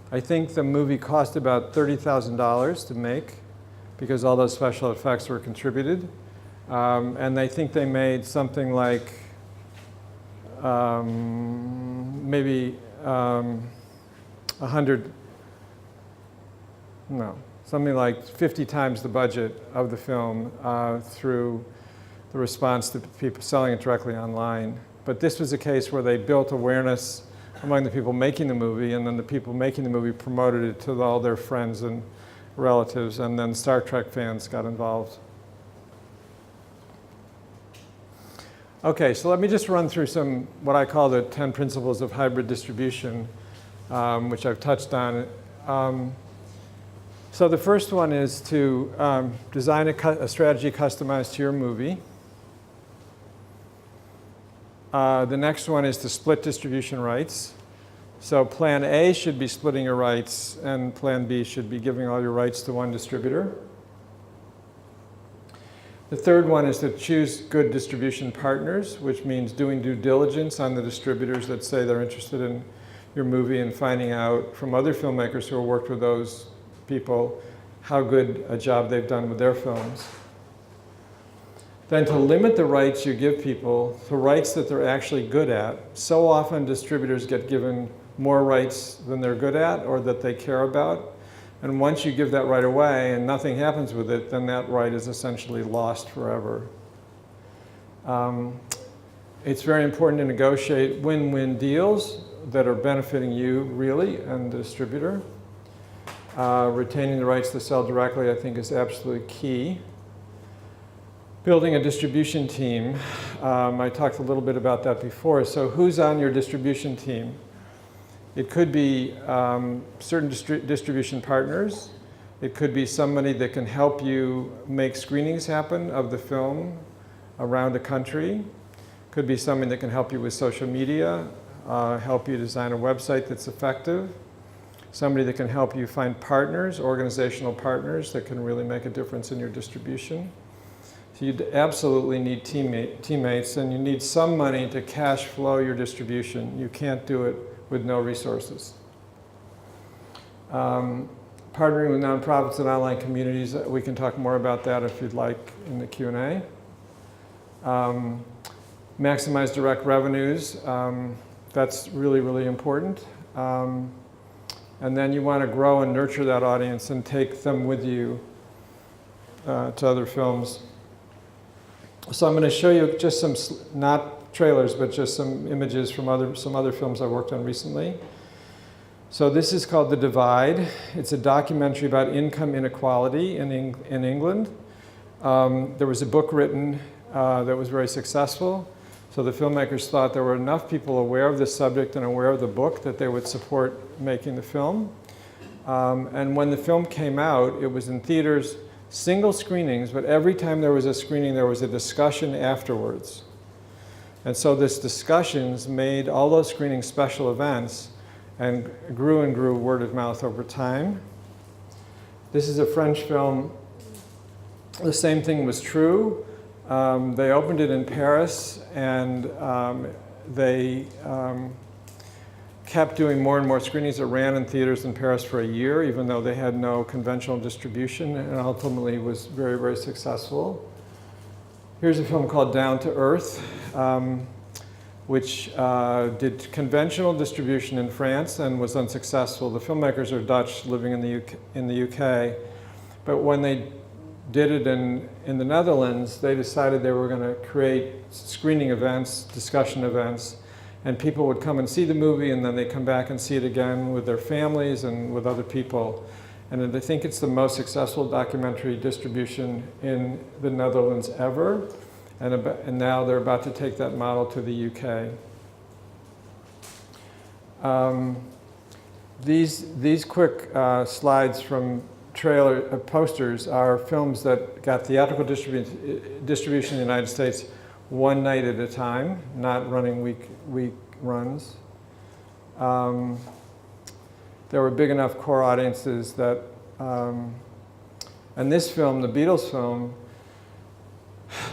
I think the movie cost about $30,000 to make, because all those special effects were contributed. And I think they made something like maybe something like 50 times the budget of the film through the response to people selling it directly online. But this was a case where they built awareness among the people making the movie, and then the people making the movie promoted it to all their friends and relatives, and then Star Trek fans got involved. Okay, so let me just run through some, what I call the 10 principles of hybrid distribution, which I've touched on. So the first one is to design a strategy customized to your movie. The next one is to split distribution rights. So plan A should be splitting your rights, and plan B should be giving all your rights to one distributor. The third one is to choose good distribution partners, which means doing due diligence on the distributors that say they're interested in your movie, and finding out from other filmmakers who have worked with those people how good a job they've done with their films. Then to limit the rights you give people to rights that they're actually good at. So often distributors get given more rights than they're good at or that they care about. And once you give that right away and nothing happens with it, then that right is essentially lost forever. It's very important to negotiate win-win deals that are benefiting you really and the distributor. Retaining the rights to sell directly, I think, is absolutely key. Building a distribution team. I talked a little bit about that before. So who's on your distribution team? It could be certain distribution partners. It could be somebody that can help you make screenings happen of the film around the country. Could be somebody that can help you with social media, help you design a website that's effective. Somebody that can help you find partners, organizational partners that can really make a difference in your distribution. So you absolutely need teammates, and you need some money to cash flow your distribution. You can't do it with no resources. Partnering with nonprofits and online communities, we can talk more about that if you'd like in the Q&A. Maximize direct revenues. That's really, really important. And then you want to grow and nurture that audience and take them with you to other films. So I'm going to show you just some, not trailers, but just some images from some other films I worked on recently. So this is called The Divide. It's a documentary about income inequality in England. There was a book written that was very successful. So the filmmakers thought there were enough people aware of this subject and aware of the book that they would support making the film. And when the film came out, it was in theaters, single screenings, but every time there was a screening, there was a discussion afterwards. And so this discussions made all those screenings special events and grew word of mouth over time. This is a French film. The same thing was true. They opened it in Paris, and they kept doing more and more screenings. It ran in theaters in Paris for a year, even though they had no conventional distribution, and ultimately was very, very successful. Here's a film called Down to Earth, which did conventional distribution in France and was unsuccessful. The filmmakers are Dutch, living in the UK, but when they did it in the Netherlands, they decided they were going to create screening events, discussion events, and people would come and see the movie, and then they come back and see it again with their families and with other people. And I think it's the most successful documentary distribution in the Netherlands ever. And now they're about to take that model to the UK. These quick slides from trailer posters are films that got theatrical distribution in the United States one night at a time, not running week runs. There were big enough core audiences that, and this film, the Beatles film,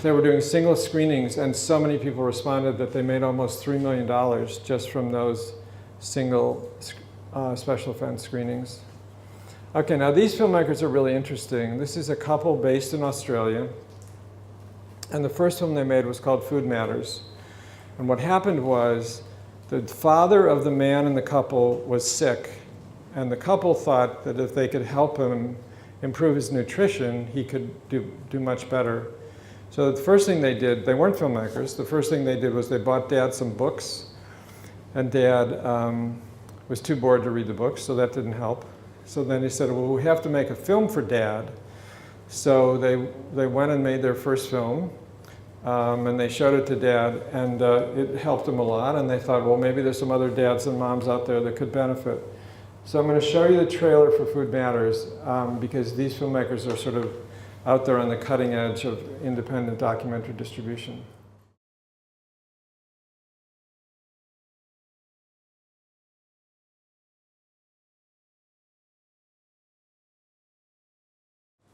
they were doing single screenings, and so many people responded that they made almost $3 million just from those single special effects screenings. Okay, now these filmmakers are really interesting. This is a couple based in Australia, and the first film they made was called Food Matters. And what happened was the father of the man in the couple was sick, and the couple thought that if they could help him improve his nutrition, he could do much better. So the first thing they did, they weren't filmmakers, the first thing they did was they bought Dad some books, and Dad was too bored to read the books, so that didn't help. So then he said, well, we have to make a film for Dad. So they went and made their first film, and they showed it to Dad, and it helped him a lot, and they thought, well, maybe there's some other dads and moms out there that could benefit. So I'm going to show you the trailer for Food Matters, because these filmmakers are sort of out there on the cutting edge of independent documentary distribution.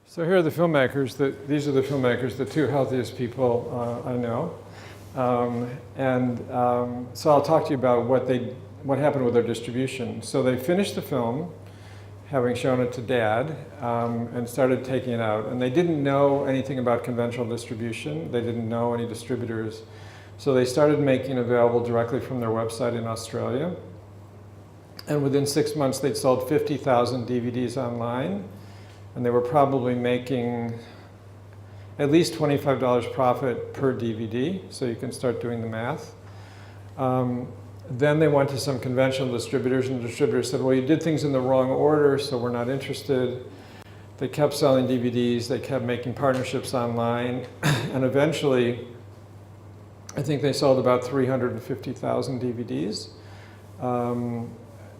So here are the filmmakers. These are the filmmakers, the two healthiest people I know. So I'll talk to you about what happened with their distribution. So they finished the film, having shown it to Dad, and started taking it out. And they didn't know anything about conventional distribution. They didn't know any distributors. So they started making it available directly from their website in Australia. And within 6 months, they'd sold 50,000 DVDs online. And they were probably making at least $25 profit per DVD, so you can start doing the math. Then they went to some conventional distributors, and the distributors said, well, you did things in the wrong order, so we're not interested. They kept selling DVDs, they kept making partnerships online, and eventually, I think they sold about 350,000 DVDs,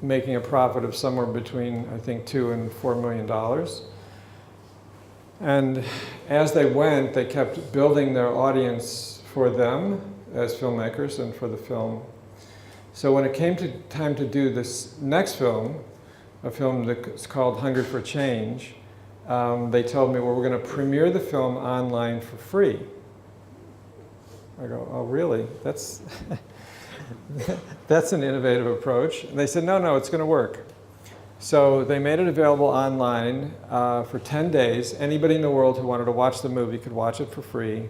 making a profit of somewhere between, I think, $2 and $4 million. And as they went, they kept building their audience for them as filmmakers and for the film. So when it came to time to do this next film, a film that's called Hunger for Change, they told me, well, we're going to premiere the film online for free. I go, oh, really? That's, that's an innovative approach. And they said, no, no, it's going to work. So they made it available online for 10 days. Anybody in the world who wanted to watch the movie could watch it for free.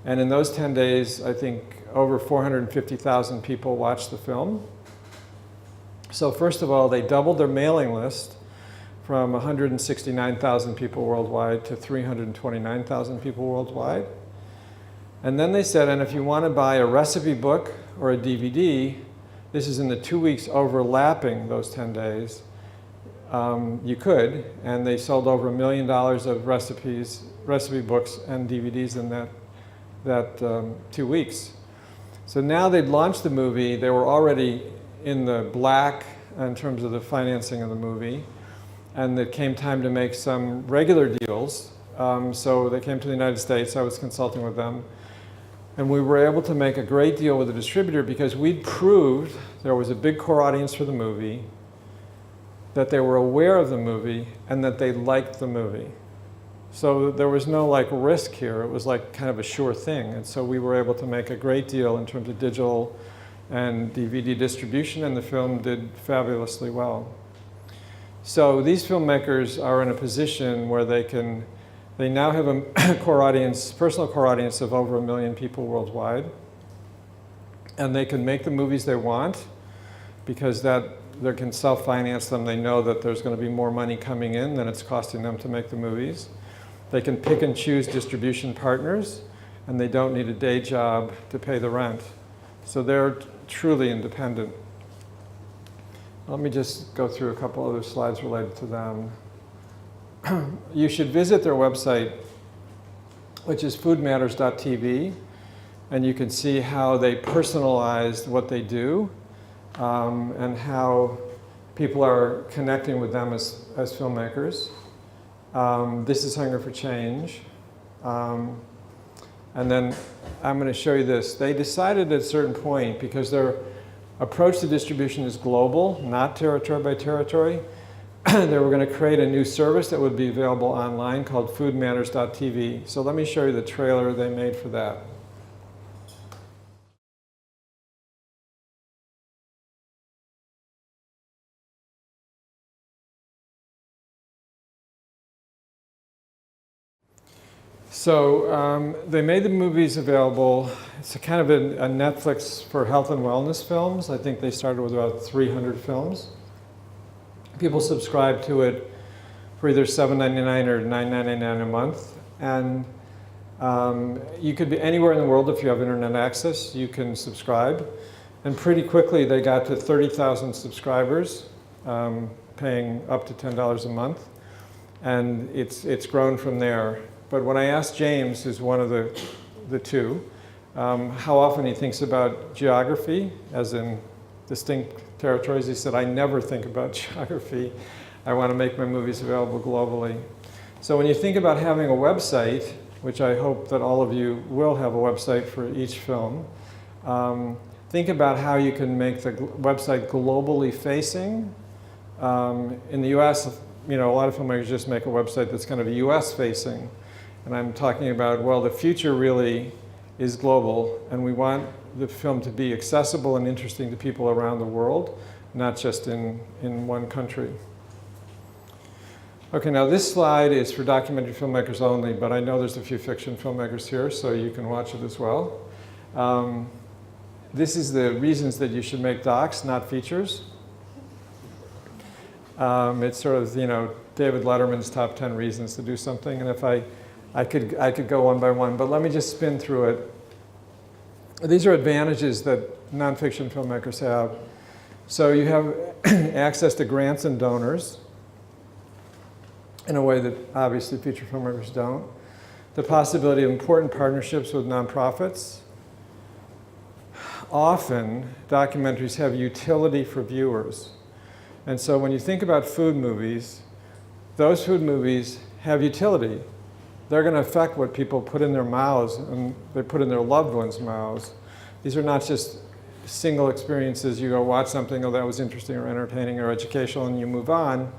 And in those 10 days, I think over 450,000 people watched the film. So first of all, they doubled their mailing list from 169,000 people worldwide to 329,000 people worldwide. And then they said, and if you want to buy a recipe book or a DVD, this is in the 2 weeks overlapping those 10 days, you could. And they sold over $1 million of recipe books and DVDs in that 2 weeks. So now they'd launched the movie. They were already in the black in terms of the financing of the movie. And it came time to make some regular deals. So they came to the United States. I was consulting with them. And we were able to make a great deal with the distributor because we'd proved there was a big core audience for the movie, that they were aware of the movie, and that they liked the movie. So there was no like risk here. It was like kind of a sure thing. And so we were able to make a great deal in terms of digital and DVD distribution, and the film did fabulously well. So these filmmakers are in a position where they now have a core audience, personal core audience of over 1 million people worldwide. And they can make the movies they want because they can self-finance them. They know that there's going to be more money coming in than it's costing them to make the movies. They can pick and choose distribution partners, and they don't need a day job to pay the rent. So they're truly independent. Let me just go through a couple other slides related to them. You should visit their website, which is foodmatters.tv, and you can see how they personalized what they do and how people are connecting with them as filmmakers. This is Hunger for Change. And then I'm going to show you this. They decided at a certain point, because their approach to distribution is global, not territory by territory, they were going to create a new service that would be available online called foodmatters.tv. So let me show you the trailer they made for that. So they made the movies available. It's a kind of a Netflix for health and wellness films. I think they started with about 300 films. People subscribe to it for either $7.99 or $9.99 a month. And you could be anywhere in the world if you have internet access. You can subscribe. And pretty quickly they got to 30,000 subscribers, paying up to $10 a month. And it's grown from there. But when I asked James, who's one of the two, how often he thinks about geography, as in distinct territories, he said, I never think about geography. I want to make my movies available globally. So when you think about having a website, which I hope that all of you will have a website for each film, think about how you can make the website globally facing. In the US, a lot of filmmakers just make a website that's kind of US facing. And I'm talking about, well, the future really is global, and we want the film to be accessible and interesting to people around the world, not just in one country. Okay, now this slide is for documentary filmmakers only, but I know there's a few fiction filmmakers here, so you can watch it as well. This is the reasons that you should make docs, not features. It's sort of, David Letterman's top 10 reasons to do something, and if I could go one by one, but let me just spin through it. These are advantages that nonfiction filmmakers have. So you have access to grants and donors in a way that obviously feature filmmakers don't. The possibility of important partnerships with nonprofits. Often, documentaries have utility for viewers. And so when you think about food movies, those food movies have utility. They're going to affect what people put in their mouths and they put in their loved ones' mouths. These are not just single experiences. You go watch something, oh, that was interesting or entertaining or educational, and you move on.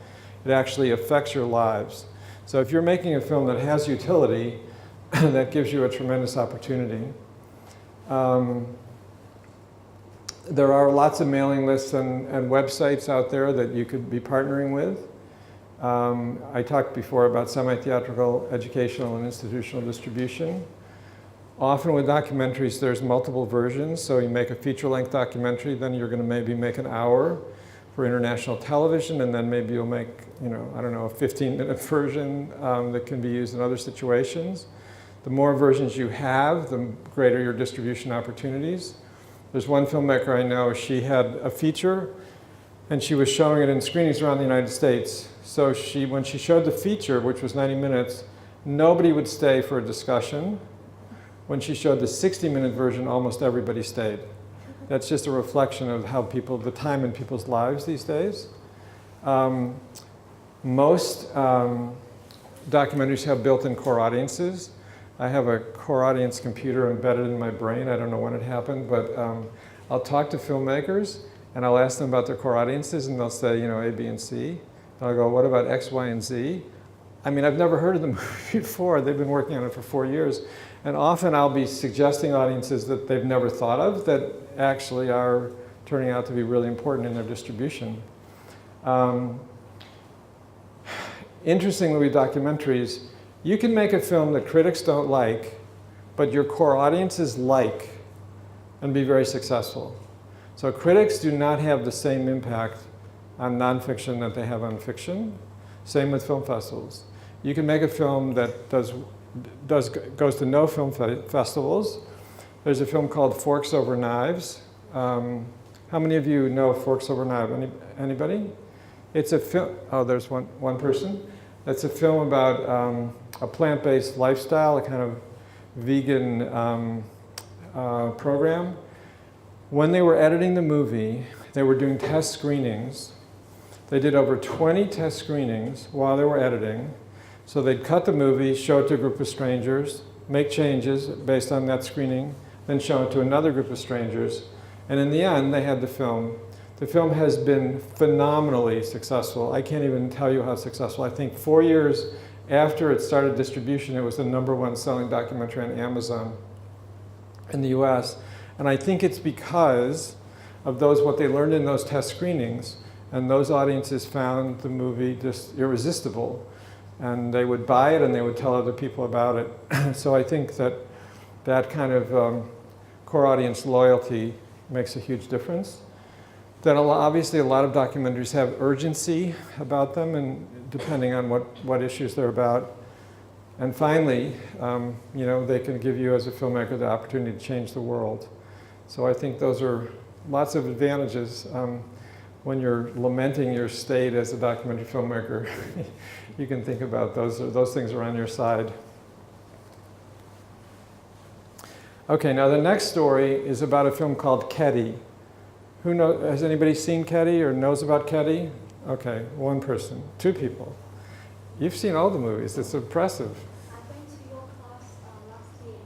It actually affects your lives. So if you're making a film that has utility, that gives you a tremendous opportunity. There are lots of mailing lists and websites out there that you could be partnering with. I talked before about semi-theatrical, educational, and institutional distribution. Often with documentaries, there's multiple versions. So you make a feature-length documentary, then you're going to maybe make an hour for international television, and then maybe you'll make, I don't know, a 15-minute version that can be used in other situations. The more versions you have, the greater your distribution opportunities. There's one filmmaker I know, she had a feature, and she was showing it in screenings around the United States. So when she showed the feature, which was 90 minutes, nobody would stay for a discussion. When she showed the 60-minute version, almost everybody stayed. That's just a reflection of how the time in people's lives these days. Most documentaries have built-in core audiences. I have a core audience computer embedded in my brain. I don't know when it happened, but I'll talk to filmmakers and I'll ask them about their core audiences, and they'll say, A, B, and C. And I'll go, what about X, Y, and Z? I mean, I've never heard of the movie before. They've been working on it for 4 years. And often I'll be suggesting audiences that they've never thought of that actually are turning out to be really important in their distribution. Interestingly, with documentaries, you can make a film that critics don't like, but your core audiences like, and be very successful. So critics do not have the same impact on nonfiction that they have on fiction. Same with film festivals. You can make a film that goes to no film festivals. There's a film called Forks Over Knives. How many of you know Forks Over Knives? Anybody? It's a film. Oh, there's one person. It's a film about a plant-based lifestyle, a kind of vegan program. When they were editing the movie, they were doing test screenings. They did over 20 test screenings while they were editing. So they'd cut the movie, show it to a group of strangers, make changes based on that screening, then show it to another group of strangers. And in the end, they had the film. The film has been phenomenally successful. I can't even tell you how successful. I think 4 years after it started distribution, it was the #1 selling documentary on Amazon in the US. And I think it's because of what they learned in those test screenings, and those audiences found the movie just irresistible. And they would buy it and they would tell other people about it. So I think that kind of core audience loyalty makes a huge difference. Then obviously a lot of documentaries have urgency about them, and depending on what issues they're about. And finally, they can give you as a filmmaker the opportunity to change the world. So I think those are lots of advantages. When you're lamenting your state as a documentary filmmaker, you can think about those things are on your side. Okay, now the next story is about a film called Ketty. Has anybody seen Ketty or knows about Ketty? Okay, one person, 2 people. You've seen all the movies, it's impressive. I went to your class last year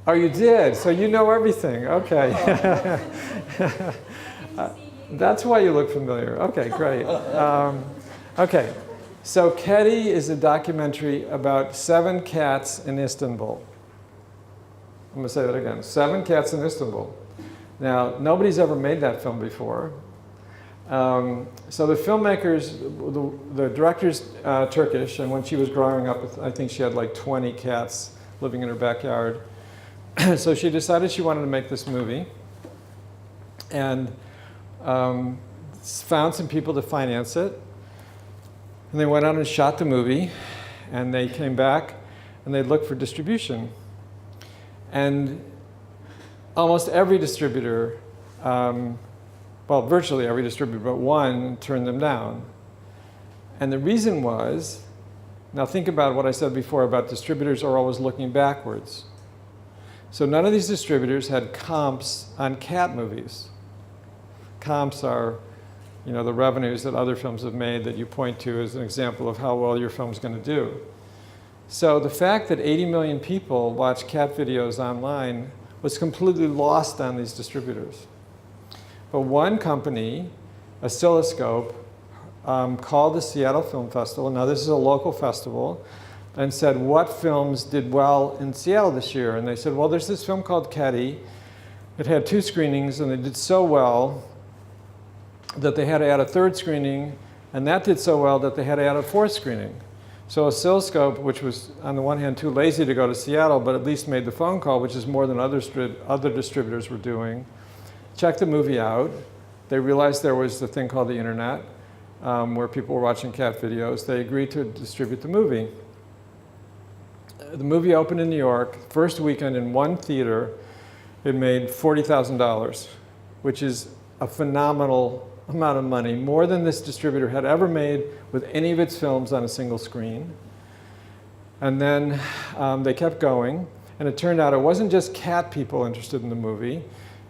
in UCLA. Oh, you did? So you know everything, okay. That's why you look familiar. Okay, great. Okay, so Ketty is a documentary about 7 cats in Istanbul. I'm going to say that again, 7 cats in Istanbul. Now, nobody's ever made that film before. So the filmmakers, the director's Turkish, and when she was growing up, I think she had like 20 cats living in her backyard. So she decided she wanted to make this movie, and found some people to finance it. And they went out and shot the movie, and they came back, and they looked for distribution. And almost every distributor, virtually every distributor but one, turned them down. And the reason was, now think about what I said before about distributors are always looking backwards. So none of these distributors had comps on cat movies. Comps are, the revenues that other films have made that you point to as an example of how well your film's going to do. So the fact that 80 million people watch cat videos online was completely lost on these distributors. But one company, Oscilloscope, called the Seattle Film Festival. Now this is a local festival, and said, what films did well in Seattle this year? And they said, well, there's this film called Ketty. It had 2 screenings, and it did so well that they had to add a 3rd screening, and that did so well that they had to add a 4th screening. So Oscilloscope, which was on the one hand too lazy to go to Seattle, but at least made the phone call, which is more than other distributors were doing, checked the movie out. They realized there was the thing called the internet, where people were watching cat videos. They agreed to distribute the movie. The movie opened in New York. First weekend in one theater, it made $40,000, which is a phenomenal amount of money, more than this distributor had ever made with any of its films on a single screen. And then they kept going, and it turned out it wasn't just cat people interested in the movie,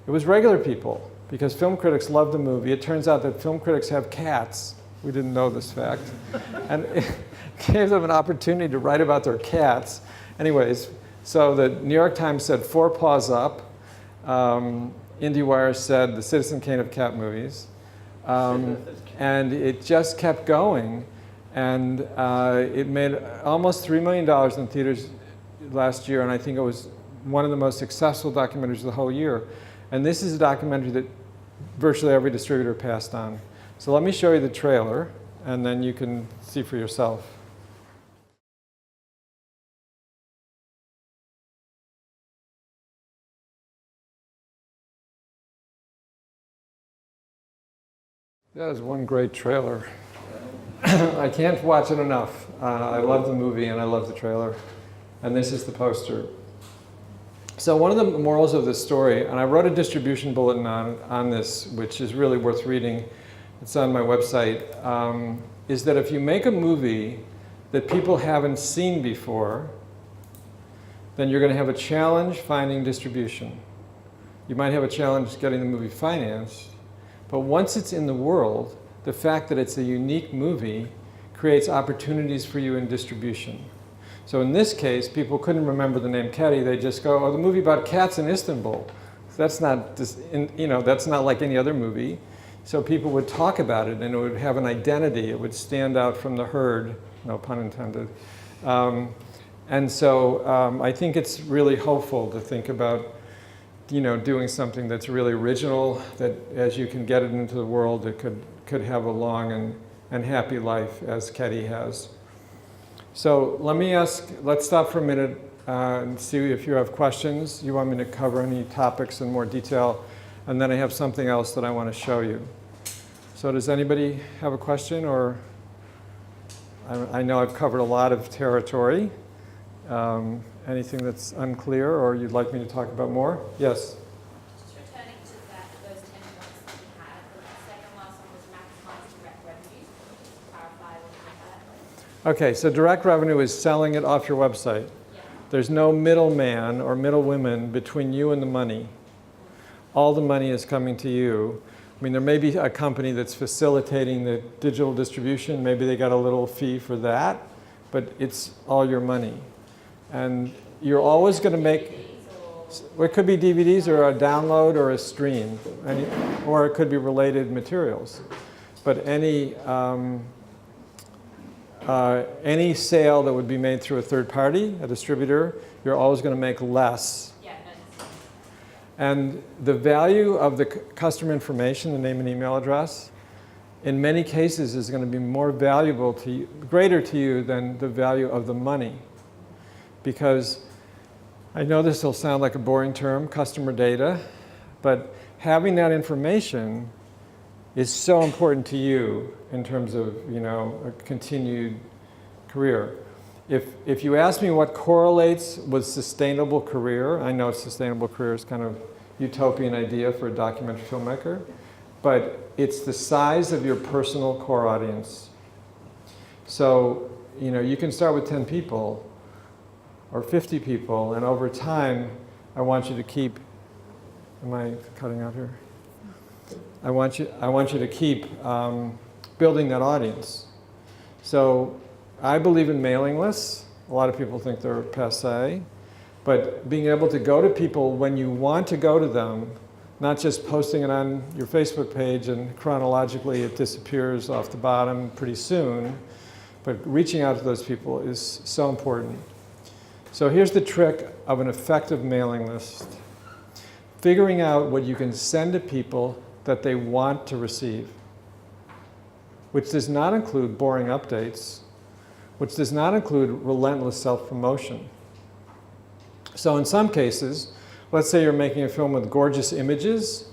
it was regular people, because film critics love the movie. It turns out that film critics have cats. We didn't know this fact. And it gave them an opportunity to write about their cats. Anyways, so the New York Times said 4 paws up. IndieWire said the Citizen Kane of cat movies. And it just kept going. And it made almost $3 million in theaters last year. And I think it was one of the most successful documentaries of the whole year. And this is a documentary that virtually every distributor passed on. So let me show you the trailer, and then you can see for yourself. That is one great trailer. I can't watch it enough. I love the movie and I love the trailer. And this is the poster. So one of the morals of this story, and I wrote a distribution bulletin on this, which is really worth reading. It's on my website, is that if you make a movie that people haven't seen before, then you're going to have a challenge finding distribution. You might have a challenge getting the movie financed, but once it's in the world, the fact that it's a unique movie creates opportunities for you in distribution. So in this case, people couldn't remember the name Ketty. They just go, oh, the movie about cats in Istanbul. That's not, that's not like any other movie. So people would talk about it, and it would have an identity. It would stand out from the herd, no pun intended. And so I think it's really hopeful to think about, doing something that's really original, that as you can get it into the world, it could have a long and happy life, as Ketty has. So let's stop for a minute and see if you have questions. You want me to cover any topics in more detail? And then I have something else that I want to show you. So does anybody have a question? Or I know I've covered a lot of territory. Anything that's unclear or you'd like me to talk about more? Yes? Just returning to those 10 points that we had, the second last one was maximize direct revenue. Clarify what you meant by that. Okay, so direct revenue is selling it off your website. Yeah. There's no middleman or middlewomen between you and the money. All the money is coming to you. I mean, there may be a company that's facilitating the digital distribution. Maybe they got a little fee for that, but it's all your money. And you're always going to make, it could be DVDs or a download or a stream, or it could be related materials. But any sale that would be made through a third party, a distributor, you're always going to make less. Yeah, no. And the value of the customer information, the name and email address, in many cases is going to be more valuable to you, greater to you than the value of the money. Because I know this will sound like a boring term, customer data, but having that information is so important to you in terms of a continued career. If you ask me what correlates with sustainable career, I know sustainable career is kind of utopian idea for a documentary filmmaker, but it's the size of your personal core audience. So you can start with 10 people or 50 people, and over time, I want you to keep, am I cutting out here? I want you to keep building that audience. So I believe in mailing lists. A lot of people think they're passé, but being able to go to people when you want to go to them, not just posting it on your Facebook page and chronologically it disappears off the bottom pretty soon, but reaching out to those people is so important. So here's the trick of an effective mailing list. Figuring out what you can send to people that they want to receive, which does not include boring updates, which does not include relentless self-promotion. So in some cases, let's say you're making a film with gorgeous images,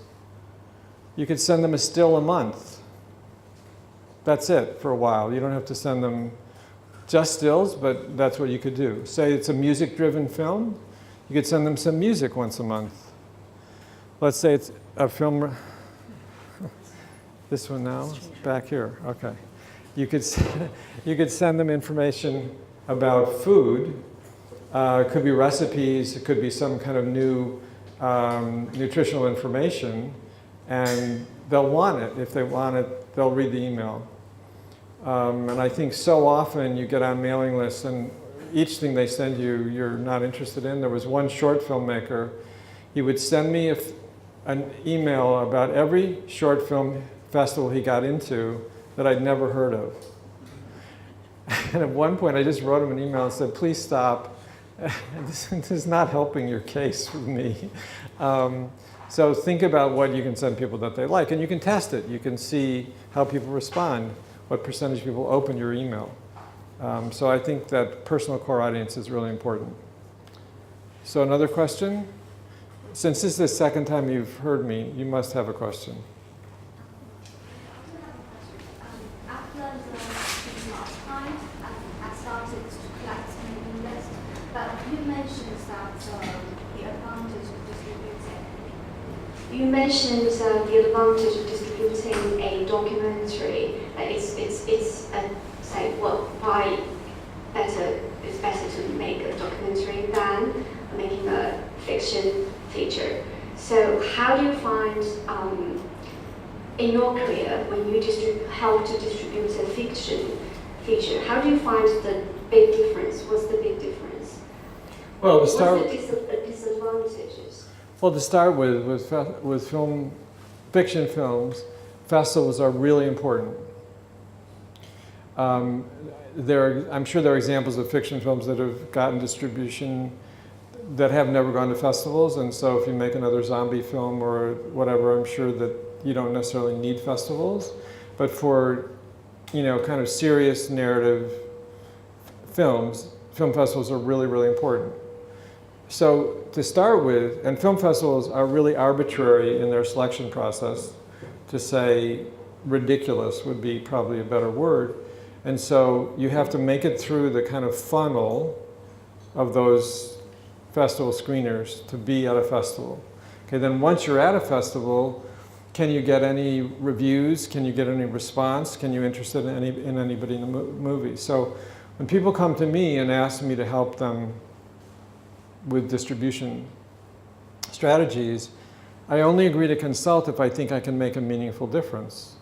you could send them a still a month. That's it for a while. You don't have to send them just stills, but that's what you could do. Say it's a music-driven film, you could send them some music once a month. Let's say it's a film, this one now, back here, okay. You could send them information about food. It could be recipes, it could be some kind of new nutritional information, and they'll want it. If they want it, they'll read the email. And I think so often you get on mailing lists and each thing they send you, you're not interested in. There was one short filmmaker, he would send me an email about every short film festival he got into that I'd never heard of. And at one point I just wrote him an email and said, please stop. This is not helping your case with me. So think about what you can send people that they like, and you can test it. You can see how people respond, what percentage of people open your email. So I think that personal core audience is really important. So another question? Since this is the second time you've heard me, you must have a question. After the last time, I started to collect mailing list, but you mentioned that the advantage of distributing. You mentioned the advantage of distributing a documentary. Say, well, why it's better to make a documentary than making a fiction feature. So how do you find, in your career, when you help to distribute a fiction feature, how do you find the big difference? What's the big difference? Well, to start, what's the disadvantages? well, to start with fiction films, festivals are really important. I'm sure there are examples of fiction films that have gotten distribution that have never gone to festivals, and so if you make another zombie film or whatever, I'm sure that you don't necessarily need festivals. But for, kind of serious narrative films, film festivals are really, really important. So to start with, and film festivals are really arbitrary in their selection process. To say ridiculous would be probably a better word. And so you have to make it through the kind of funnel of those festival screeners to be at a festival. Okay, then once you're at a festival, can you get any reviews? Can you get any response? Can you interested in anybody in the movie? So when people come to me and ask me to help them with distribution strategies, I only agree to consult if I think I can make a meaningful difference.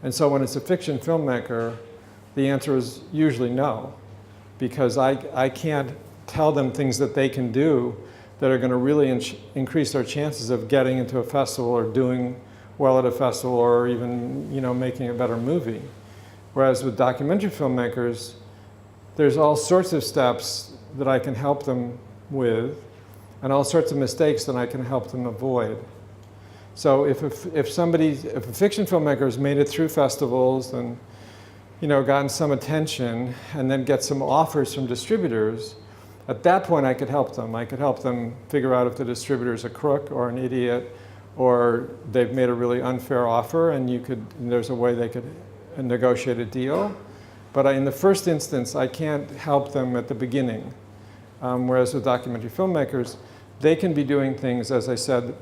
And so when it's a fiction filmmaker, the answer is usually no, because I can't tell them things that they can do that are going to really increase their chances of getting into a festival or doing well at a festival or even making a better movie. Whereas with documentary filmmakers, there's all sorts of steps that I can help them with and all sorts of mistakes that I can help them avoid. So if a fiction filmmaker has made it through festivals and gotten some attention and then get some offers from distributors, at that point I could help them. I could help them figure out if the distributor's a crook or an idiot or they've made a really unfair offer and there's a way they could negotiate a deal. But in the first instance, I can't help them at the beginning. Whereas with documentary filmmakers, they can be doing things, as I said,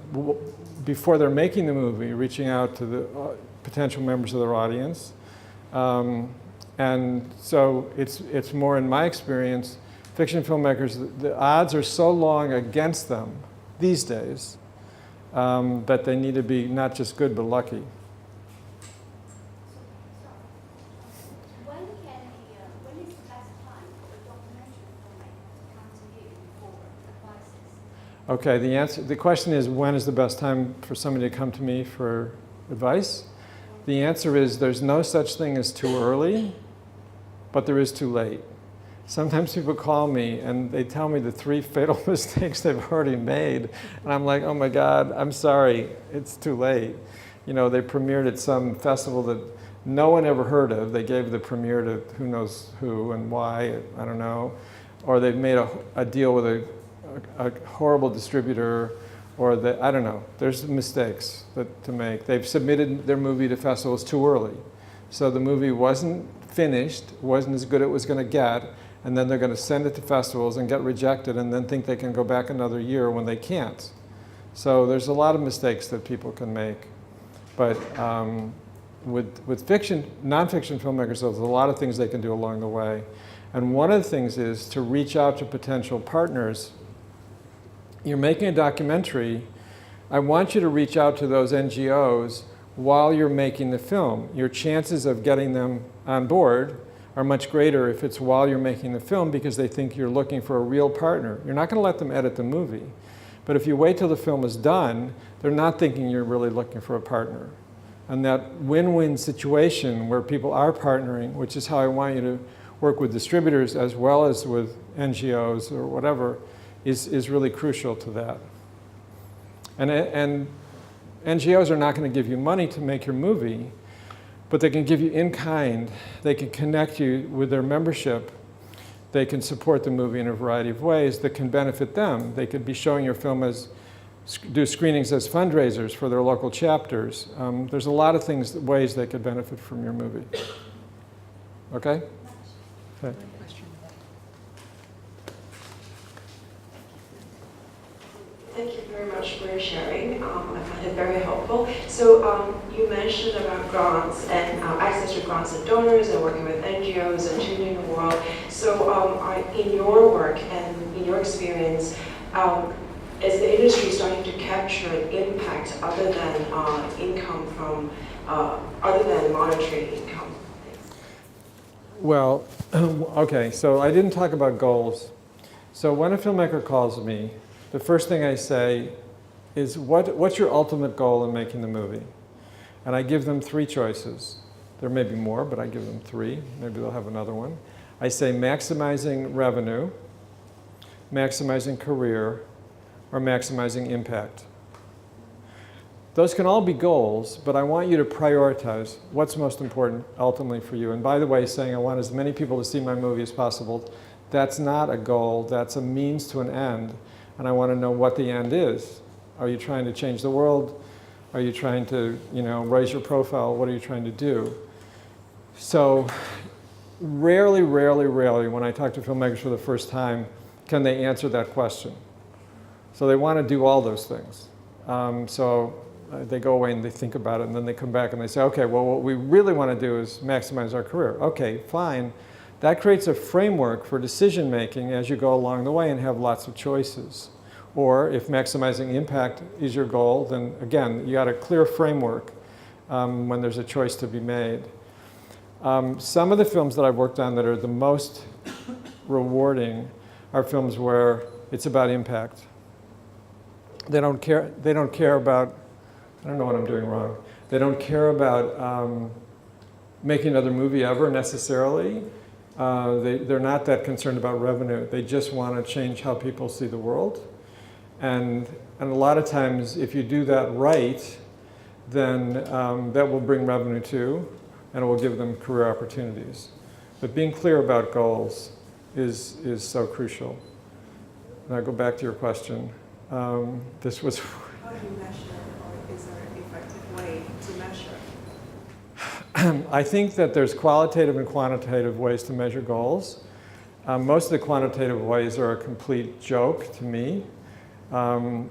before they're making the movie, reaching out to the potential members of their audience. And so it's more, in my experience, fiction filmmakers, the odds are so long against them these days that they need to be not just good, but lucky. When is the best time for a documentary filmmaker to come to you for advices? Okay, the question is, when is the best time for somebody to come to me for advice? The answer is there's no such thing as too early, but there is too late. Sometimes people call me and they tell me the 3 fatal mistakes they've already made. And I'm like, oh my God, I'm sorry, it's too late. You know, they premiered at some festival that no one ever heard of. They gave the premiere to who knows who and why, I don't know. Or they've made a deal with a horrible distributor, or I don't know. There's mistakes to make. They've submitted their movie to festivals too early. So the movie wasn't finished, wasn't as good as it was going to get, and then they're going to send it to festivals and get rejected and then think they can go back another year when they can't. So there's a lot of mistakes that people can make. But with fiction, nonfiction filmmakers, there's a lot of things they can do along the way. And one of the things is to reach out to potential partners. You're making a documentary. I want you to reach out to those NGOs while you're making the film. Your chances of getting them on board are much greater if it's while you're making the film, because they think you're looking for a real partner. You're not going to let them edit the movie. But if you wait till the film is done, they're not thinking you're really looking for a partner. And that win-win situation where people are partnering, which is how I want you to work with distributors as well as with NGOs or whatever, is really crucial to that. And NGOs are not going to give you money to make your movie, but they can give you in kind. They can connect you with their membership. They can support the movie in a variety of ways that can benefit them. They could be showing your film do screenings as fundraisers for their local chapters. There's a lot of ways they could benefit from your movie. Okay? Okay. Thank you very much for your sharing. I found it very helpful. So you mentioned about grants and access to grants and donors and working with NGOs and changing the world. So in your work and in your experience, is the industry starting to capture an impact other than income from, other than monetary income? Well, okay, so I didn't talk about goals. So when a filmmaker calls me, the first thing I say is, what's your ultimate goal in making the movie? And I give them 3 choices. There may be more, but I give them 3. Maybe they'll have another one. I say maximizing revenue, maximizing career, or maximizing impact. Those can all be goals, but I want you to prioritize what's most important ultimately for you. And by the way, saying I want as many people to see my movie as possible, that's not a goal, that's a means to an end. And I want to know what the end is. Are you trying to change the world? Are you trying to, raise your profile? What are you trying to do? So rarely, when I talk to filmmakers for the first time, can they answer that question. So they want to do all those things. They go away and they think about it, and then they come back and they say, okay, well, what we really want to do is maximize our career. Okay, fine. That creates a framework for decision making as you go along the way and have lots of choices. Or if maximizing impact is your goal, then again, you got a clear framework when there's a choice to be made. Some of the films that I've worked on that are the most rewarding are films where it's about impact. They don't care about, I don't know what I'm doing wrong. They don't care about making another movie ever necessarily. They're not that concerned about revenue. They just want to change how people see the world. And a lot of times, if you do that right, then that will bring revenue too, and it will give them career opportunities. But being clear about goals is so crucial. And I'll go back to your question. This was... How do you measure, or is there an effective way to measure? I think that there's qualitative and quantitative ways to measure goals. Most of the quantitative ways are a complete joke to me.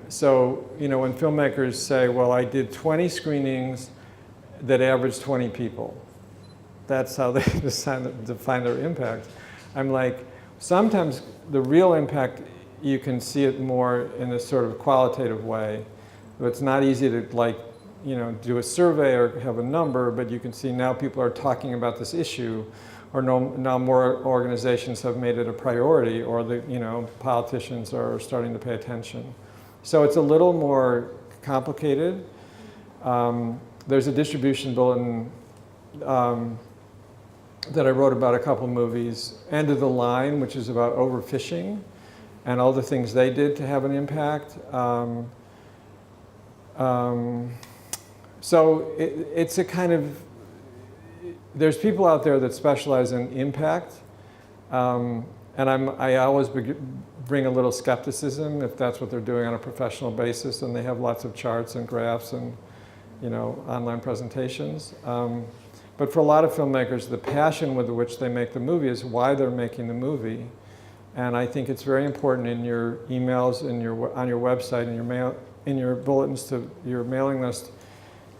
So, when filmmakers say, well, I did 20 screenings that averaged 20 people. That's how they define their impact. I'm like, sometimes the real impact, you can see it more in a sort of qualitative way. It's not easy to do a survey or have a number, but you can see now people are talking about this issue, or now more organizations have made it a priority, or the politicians are starting to pay attention. So it's a little more complicated. There's a distribution bulletin that I wrote about a couple movies. End of the Line, which is about overfishing and all the things they did to have an impact. So it's a kind of, there's people out there that specialize in impact, and I always bring a little skepticism if that's what they're doing on a professional basis, and they have lots of charts and graphs and, you know, online presentations. But for a lot of filmmakers, the passion with which they make the movie is why they're making the movie. And I think it's very important in your emails, on your website, in your bulletins to your mailing list,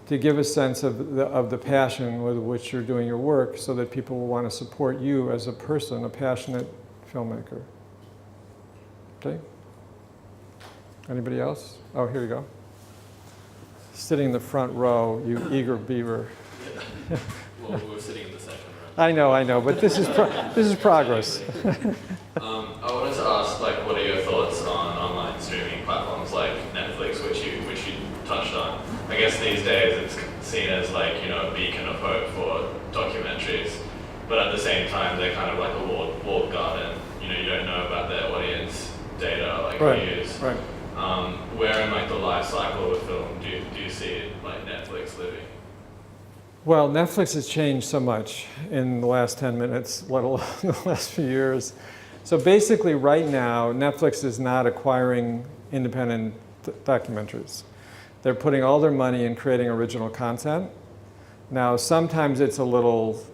to give a sense of the passion with which you're doing your work, so that people will want to support you as a person, a passionate filmmaker. Okay? Anybody else? Oh, here you go. Sitting in the front row, you eager beaver. Well, we're sitting in the second row. I know, but this is progress. I wanted to ask, like, what are your thoughts on online streaming platforms like Netflix, which you touched on? I guess these days it's seen as, like, you know, a beacon of hope for documentaries, but at the same time they're kind of like a walled garden. You know, you don't know about their audience data, like views. Right. Where in, like, the life cycle of a film do you see like Netflix living? Well, Netflix has changed so much in the last 10 minutes, let alone the last few years. So basically right now, Netflix is not acquiring independent documentaries. They're putting all their money in creating original content. Now, sometimes it's a little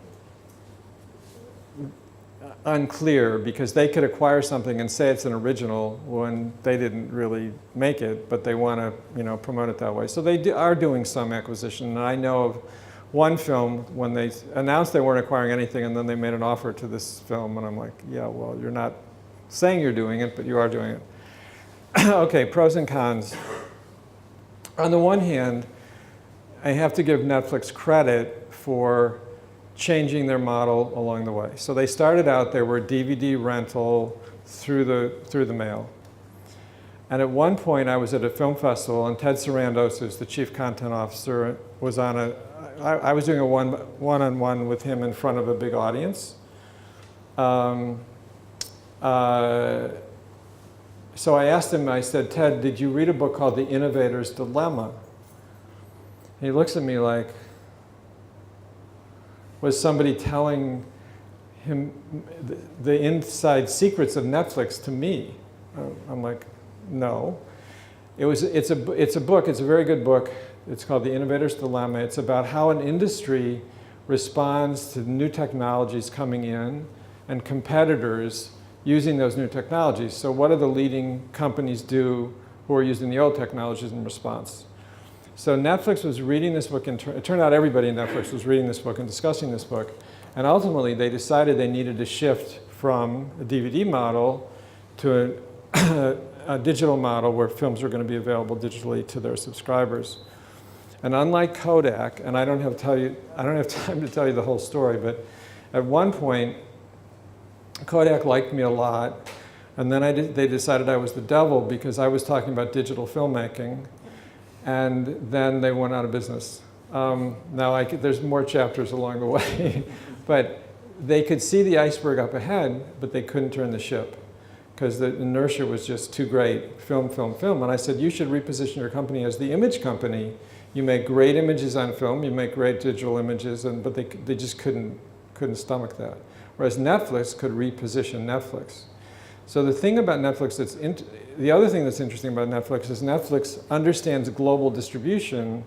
unclear because they could acquire something and say it's an original when they didn't really make it, but they want to, you know, promote it that way. So they are doing some acquisition, and I know of one film when they announced they weren't acquiring anything, and then they made an offer to this film, and I'm like, yeah, well, you're not saying you're doing it, but you are doing it. Okay, pros and cons. On the one hand, I have to give Netflix credit for changing their model along the way. So they started out, they were DVD rental through the mail. And at one point, I was at a film festival, and Ted Sarandos, who's the chief content officer, was on I was doing a one-on-one with him in front of a big audience. So I asked him, I said, Ted, did you read a book called The Innovator's Dilemma? And he looks at me like, was somebody telling him the inside secrets of Netflix to me? I'm like, no. It's a book, it's a very good book. It's called The Innovator's Dilemma. It's about how an industry responds to new technologies coming in and competitors using those new technologies. So what do the leading companies do who are using the old technologies in response? So Netflix was reading this book, and it turned out everybody in Netflix was reading this book and discussing this book. And ultimately, they decided they needed to shift from a DVD model to a digital model where films are going to be available digitally to their subscribers. And unlike Kodak, and I don't have time to tell you the whole story, but at one point, Kodak liked me a lot, and then they decided I was the devil because I was talking about digital filmmaking, and then they went out of business. Now there's more chapters along the way, but they could see the iceberg up ahead, but they couldn't turn the ship because the inertia was just too great. Film, film, film. And I said, you should reposition your company as the image company. You make great images on film, you make great digital images, but they just couldn't stomach that. Whereas Netflix could reposition Netflix. So the thing about Netflix the other thing that's interesting about Netflix is Netflix understands global distribution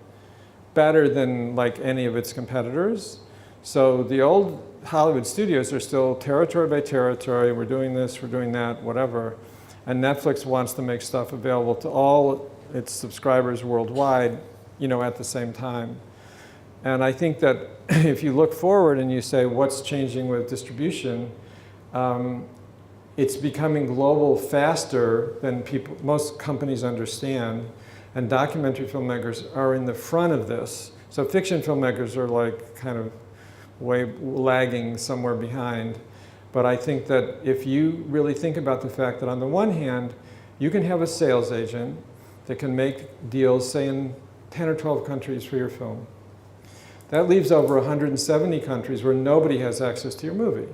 better than like any of its competitors. So the old Hollywood studios are still territory by territory, we're doing this, we're doing that, whatever. And Netflix wants to make stuff available to all its subscribers worldwide, you know, at the same time. And I think that if you look forward and you say, what's changing with distribution, it's becoming global faster than most companies understand, and documentary filmmakers are in the front of this. So fiction filmmakers are like kind of way lagging somewhere behind. But I think that if you really think about the fact that on the one hand, you can have a sales agent that can make deals, say, in 10 or 12 countries for your film. That leaves over 170 countries where nobody has access to your movie.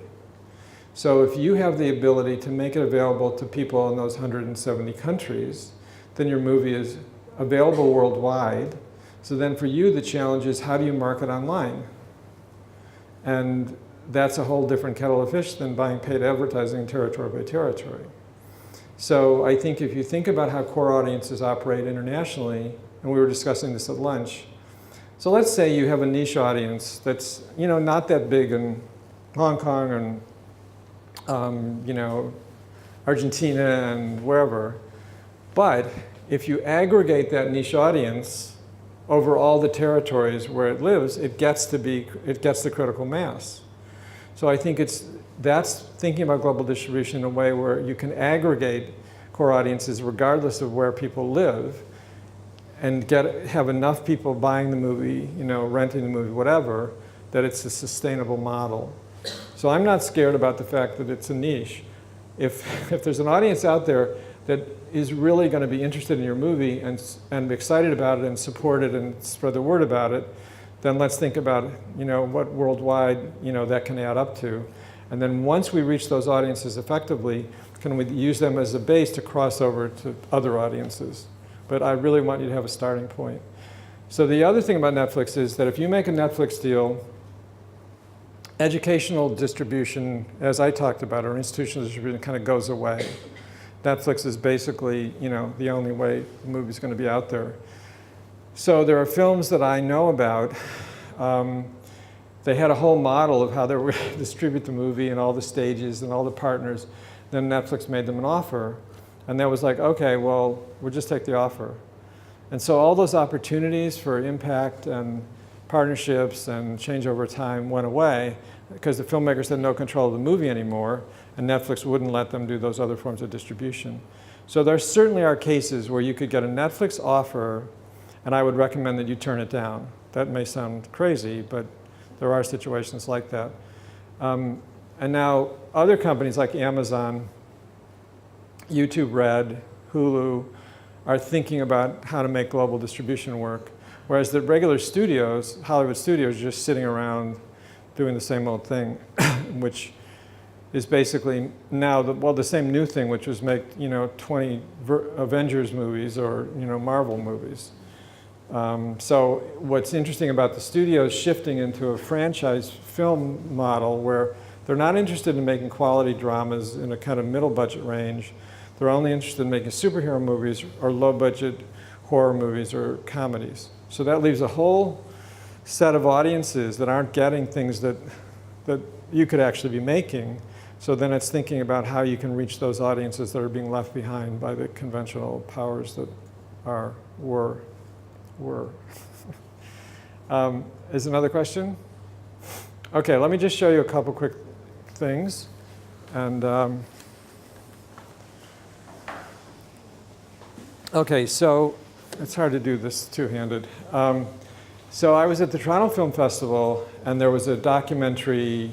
So if you have the ability to make it available to people in those 170 countries, then your movie is available worldwide. So then for you, the challenge is, how do you market online? And that's a whole different kettle of fish than buying paid advertising territory by territory. So I think if you think about how core audiences operate internationally, and we were discussing this at lunch, so let's say you have a niche audience that's, you know, not that big in Hong Kong and, you know, Argentina and wherever, but if you aggregate that niche audience over all the territories where it lives, it gets the critical mass. So I think that's thinking about global distribution in a way where you can aggregate core audiences regardless of where people live, and have enough people buying the movie, you know, renting the movie, whatever, that it's a sustainable model. So I'm not scared about the fact that it's a niche. If there's an audience out there that is really going to be interested in your movie and excited about it and support it and spread the word about it, then let's think about, you know, what worldwide, you know, that can add up to. And then once we reach those audiences effectively, can we use them as a base to cross over to other audiences? But I really want you to have a starting point. So the other thing about Netflix is that if you make a Netflix deal, educational distribution, as I talked about, or institutional distribution kind of goes away. Netflix is basically, you know, the only way the movie's going to be out there. So there are films that I know about. They had a whole model of how they were going to distribute the movie and all the stages and all the partners. Then Netflix made them an offer. And that was like, okay, well, we'll just take the offer. And so all those opportunities for impact and partnerships and change over time went away because the filmmakers had no control of the movie anymore, and Netflix wouldn't let them do those other forms of distribution. So there certainly are cases where you could get a Netflix offer, and I would recommend that you turn it down. That may sound crazy, but there are situations like that. And now other companies like Amazon, YouTube Red, Hulu, are thinking about how to make global distribution work. Whereas the regular studios, Hollywood studios, are just sitting around doing the same old thing, which is basically now the same new thing, which was make, you know, 20 Avengers movies or, you know, Marvel movies. So what's interesting about the studios shifting into a franchise film model where they're not interested in making quality dramas in a kind of middle budget range. They're only interested in making superhero movies or low budget horror movies or comedies. So that leaves a whole set of audiences that aren't getting things that you could actually be making. So then it's thinking about how you can reach those audiences that are being left behind by the conventional powers that were. Is another question? Okay, let me just show you a couple quick things. And okay, so it's hard to do this two-handed. So I was at the Toronto Film Festival, and there was a documentary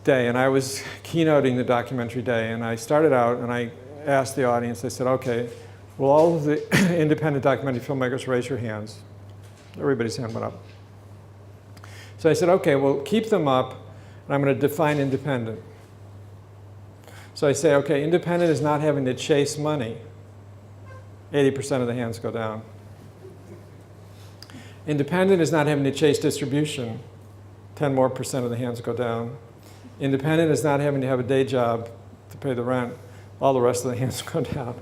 day, and I was keynoting the documentary day, and I started out, and I asked the audience, I said, okay, will all of the independent documentary filmmakers raise your hands? Everybody's hand went up. So I said, okay, well, keep them up, and I'm going to define independent. So I say, okay, independent is not having to chase money. 80% of the hands go down. Independent is not having to chase distribution. 10% more of the hands go down. Independent is not having to have a day job to pay the rent. All the rest of the hands go down.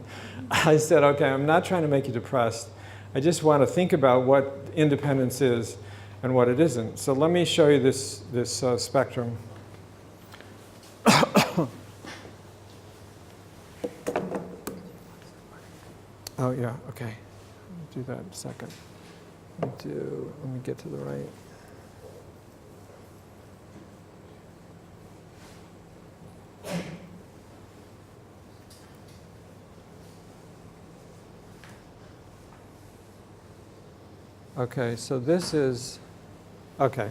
I said, okay, I'm not trying to make you depressed. I just want to think about what independence is and what it isn't. So let me show you this spectrum. Oh, yeah, okay. Do that in a second. Let me get to the right. Okay, so this is, okay.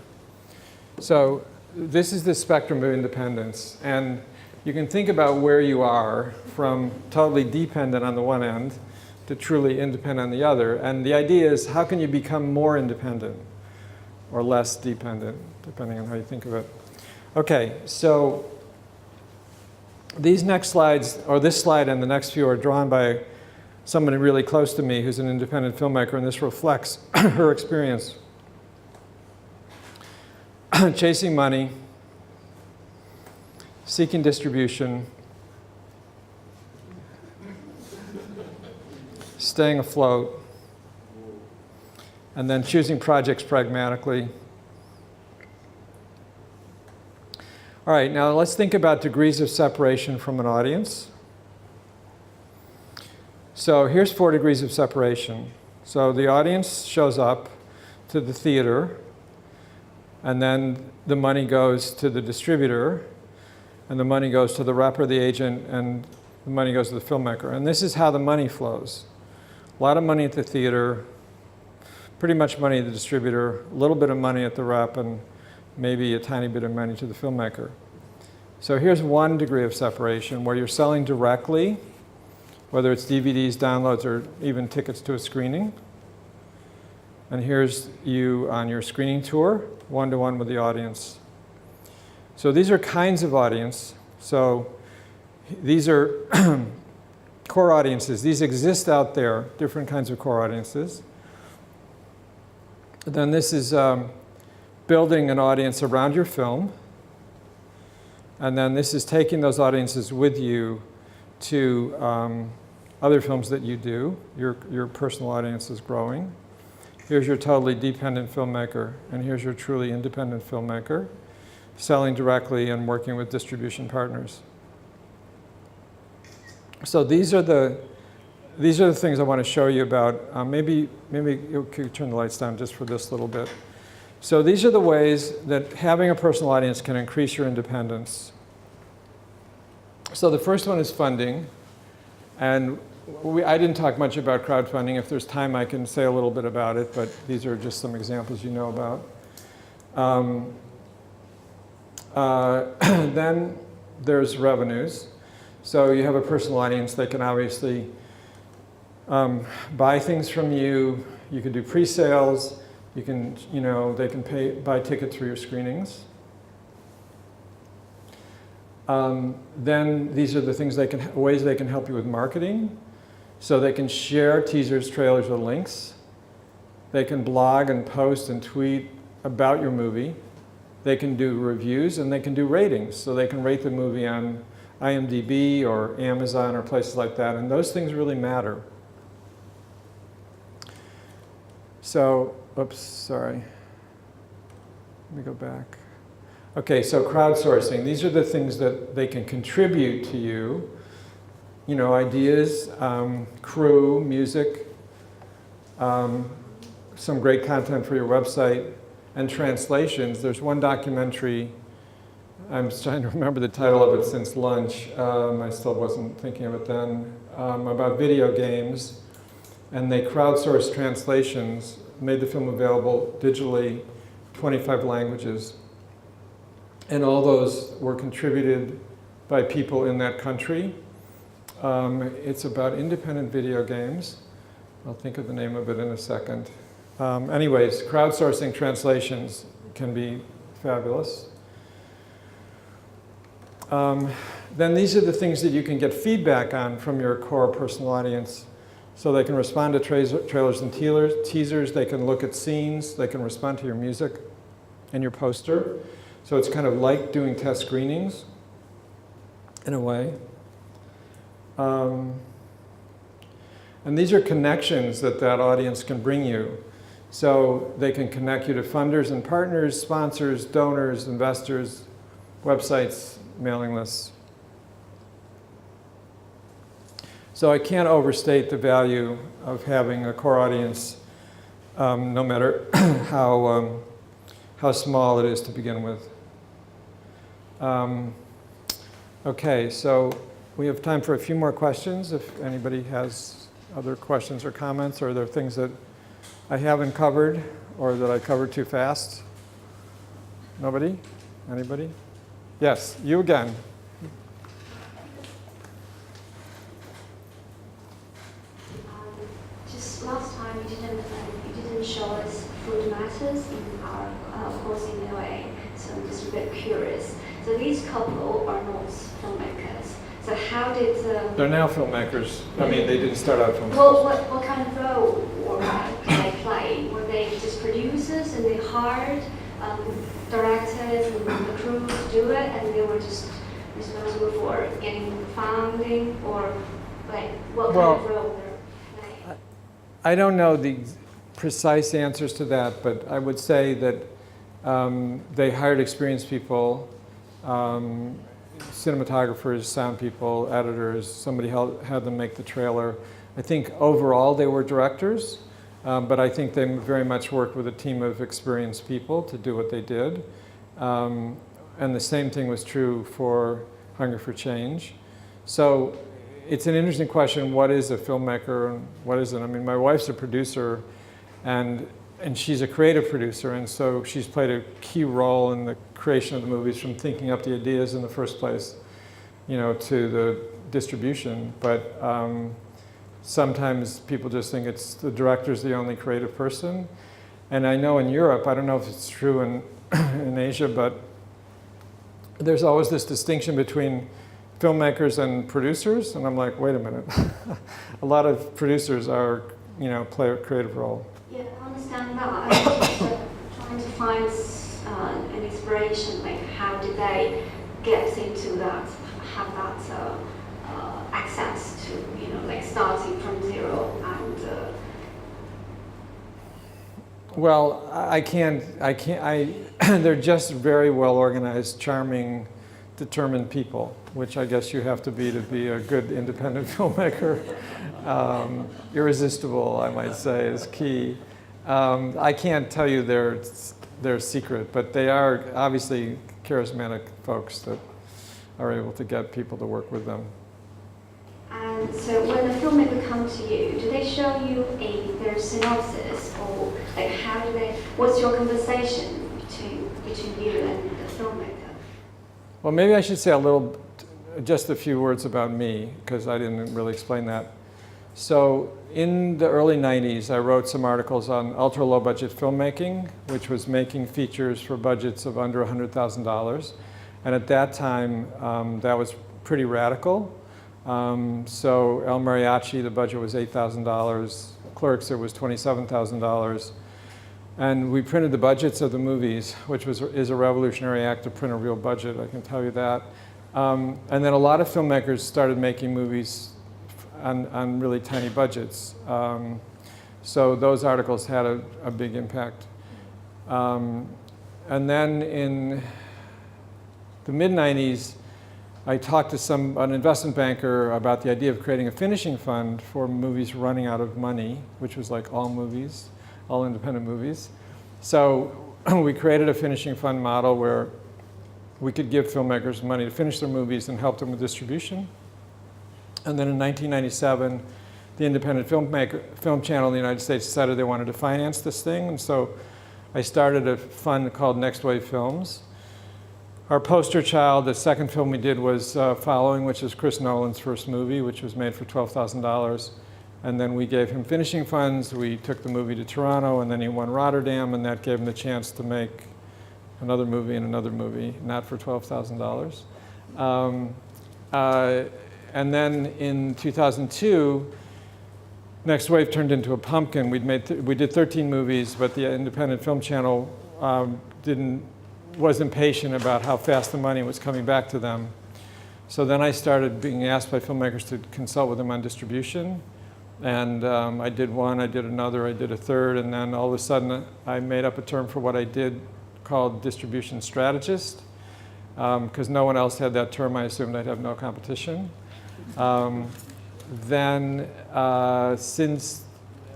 So this is the spectrum of independence. And you can think about where you are from totally dependent on the one end to truly depend on the other. And the idea is, how can you become more independent or less dependent, depending on how you think of it. Okay, so these next slides, or this slide and the next few, are drawn by somebody really close to me who's an independent filmmaker, and this reflects her experience. Chasing money, seeking distribution, staying afloat, and then choosing projects pragmatically. All right, now let's think about degrees of separation from an audience. So here's 4 degrees of separation. So the audience shows up to the theater, and then the money goes to the distributor, and the money goes to the rep or the agent, and the money goes to the filmmaker. And this is how the money flows. A lot of money at the theater, pretty much money at the distributor, a little bit of money at the rep, and maybe a tiny bit of money to the filmmaker. So here's 1 degree of separation where you're selling directly, whether it's DVDs, downloads, or even tickets to a screening. And here's you on your screening tour, one-to-one with the audience. So these are kinds of audience. So these are core audiences. These exist out there, different kinds of core audiences. Then this is building an audience around your film. And then this is taking those audiences with you to other films that you do. Your personal audience is growing. Here's your totally dependent filmmaker, and here's your truly independent filmmaker, selling directly and working with distribution partners. So these are the things I want to show you about. Maybe you could turn the lights down just for this little bit. So these are the ways that having a personal audience can increase your independence. So the first one is funding. And I didn't talk much about crowdfunding. If there's time, I can say a little bit about it, but these are just some examples you know about. Then there's revenues. So you have a personal audience. They can obviously buy things from you. You can do pre-sales. You can, they can buy tickets for your screenings. Then these are the things ways they can help you with marketing. So they can share teasers, trailers, or links. They can blog and post and tweet about your movie. They can do reviews, and they can do ratings. So they can rate the movie on IMDb or Amazon or places like that, and those things really matter. So, oops, sorry. Let me go back. Okay, so crowdsourcing. These are the things that they can contribute to you. Ideas, crew, music, some great content for your website, and translations. There's one documentary, I'm trying to remember the title of it since lunch. I still wasn't thinking of it then, about video games. And they crowdsourced translations, made the film available digitally, 25 languages. And all those were contributed by people in that country. It's about independent video games. I'll think of the name of it in a second. Anyways, crowdsourcing translations can be fabulous. Then these are the things that you can get feedback on from your core personal audience. So they can respond to trailers and teasers. They can look at scenes. They can respond to your music and your poster. So it's kind of like doing test screenings in a way. And these are connections that audience can bring you. So they can connect you to funders and partners, sponsors, donors, investors, websites, mailing lists. So I can't overstate the value of having a core audience, no matter how small it is to begin with. Okay, so we have time for a few more questions. If anybody has other questions or comments, or are there things that I haven't covered or that I covered too fast? Nobody? Anybody? Yes, you again. last time you didn't show us food matters in our course in LA, so I'm just a bit curious. So these couple are not filmmakers. So how did They're now filmmakers. I mean, they didn't start out filmmakers. well, what kind of role were they playing? Were they just producers and they hired directors and the crew to do it, and they were just responsible for getting the funding, or like what kind of role they're playing? I don't know the precise answers to that, but I would say that they hired experienced people, cinematographers, sound people, editors. Somebody had them make the trailer. I think overall they were directors, but I think they very much worked with a team of experienced people to do what they did. And the same thing was true for Hunger for Change. So it's an interesting question, what is a filmmaker and what isn't? I mean, my wife's a producer, and she's a creative producer, and so she's played a key role in the creation of the movies, from thinking up the ideas in the first place, you know, to the distribution. But sometimes people just think it's the director's the only creative person. And I know in Europe, I don't know if it's true in Asia, but there's always this distinction between filmmakers and producers, and I'm like, wait a minute. A lot of producers are, you know, play a creative role. Yeah, I understand that. I'm just trying to find an inspiration, like how did they get into that, have that access to, you know, like starting from zero and. Well, they're just very well organized, charming, determined people, which I guess you have to be a good independent filmmaker. Irresistible, I might say, is key. I can't tell you their secret, but they are obviously charismatic folks that are able to get people to work with them. And so when a filmmaker comes to you, do they show you their synopsis, or like what's your conversation between you and the filmmaker? Well, maybe I should say just a few words about me, because I didn't really explain that. So in the early 90s, I wrote some articles on ultra-low budget filmmaking, which was making features for budgets of under $100,000. And at that time, that was pretty radical. So El Mariachi, the budget was $8,000. Clerks, it was $27,000. And we printed the budgets of the movies, which is a revolutionary act to print a real budget, I can tell you that. And then a lot of filmmakers started making movies on really tiny budgets. So those articles had a big impact. And then in the mid-90s, I talked to an investment banker about the idea of creating a finishing fund for movies running out of money, which was like all movies, all independent movies. So we created a finishing fund model where we could give filmmakers money to finish their movies and help them with distribution. And then in 1997, the independent film channel in the United States decided they wanted to finance this thing. And so I started a fund called Next Wave Films. Our poster child, the second film we did was Following, which is Chris Nolan's first movie, which was made for $12,000. And then we gave him finishing funds. We took the movie to Toronto, and then he won Rotterdam, and that gave him the chance to make another movie and another movie, not for $12,000. And then in 2002, Next Wave turned into a pumpkin. We did 13 movies, but the independent film channel was impatient about how fast the money was coming back to them. So then I started being asked by filmmakers to consult with them on distribution. And I did one, I did another, I did a third, and then all of a sudden I made up a term for what I did called distribution strategist. Because no one else had that term, I assumed I'd have no competition. Then since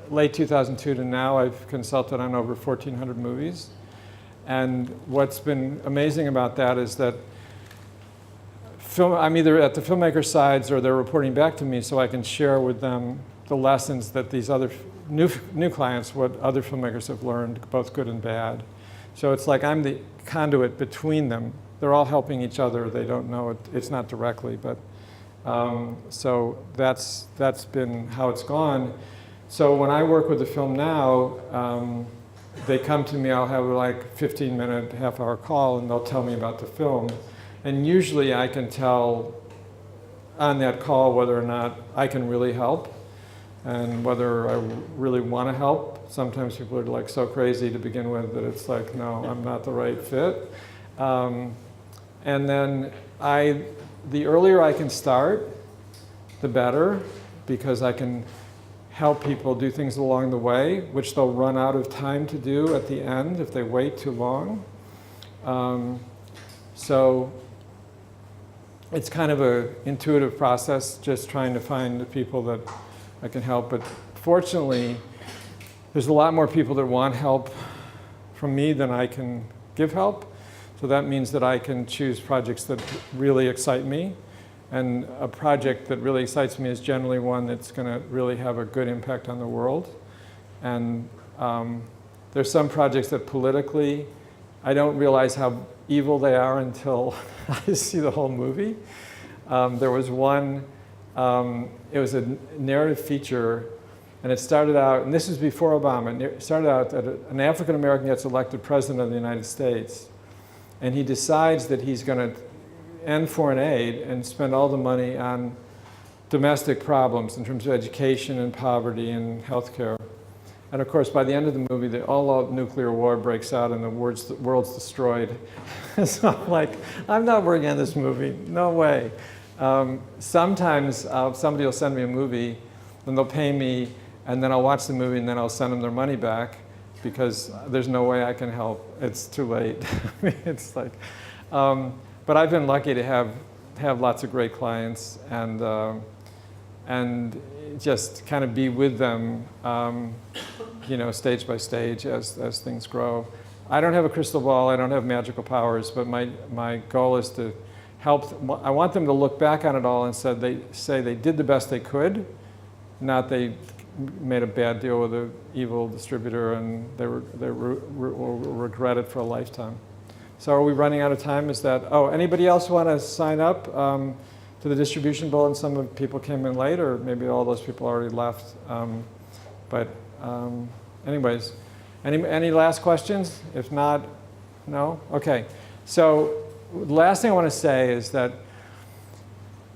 late 2002 to now, I've consulted on over 1,400 movies. And what's been amazing about that is that I'm either at the filmmaker sides or they're reporting back to me so I can share with them the lessons that these other new clients, what other filmmakers have learned, both good and bad. So it's like I'm the conduit between them. They're all helping each other. They don't know it. It's not directly, but so that's been how it's gone. So when I work with the film now, they come to me, I'll have like 15-minute, half-hour call, and they'll tell me about the film. And usually I can tell on that call whether or not I can really help and whether I really want to help. Sometimes people are like so crazy to begin with that it's like, no, I'm not the right fit. And then the earlier I can start, the better, because I can help people do things along the way, which they'll run out of time to do at the end if they wait too long. So it's kind of an intuitive process, just trying to find the people that I can help. But fortunately, there's a lot more people that want help from me than I can give help. So that means that I can choose projects that really excite me. And a project that really excites me is generally one that's going to really have a good impact on the world. And there's some projects that politically, I don't realize how evil they are until I see the whole movie. There was one, it was a narrative feature, and it started out, and this was before Obama, it started out that an African American gets elected president of the United States, and he decides that he's going to end foreign aid and spend all the money on domestic problems in terms of education and poverty and healthcare. And of course, by the end of the movie, the all-out nuclear war breaks out and the world's destroyed. So I'm like, I'm not working on this movie, no way. Sometimes somebody will send me a movie, and they'll pay me, and then I'll watch the movie, and then I'll send them their money back because there's no way I can help. It's too late. It's like, but I've been lucky to have lots of great clients and just kind of be with them, you know, stage by stage as things grow. I don't have a crystal ball, I don't have magical powers, but my goal is to help. I want them to look back on it all and say they did the best they could, not they made a bad deal with an evil distributor and they will regret it for a lifetime. So are we running out of time? Is that, anybody else want to sign up to the distribution bulletin? Some of the people came in late, or maybe all those people already left. Anyways, any last questions? If not, no? Okay. So the last thing I want to say is that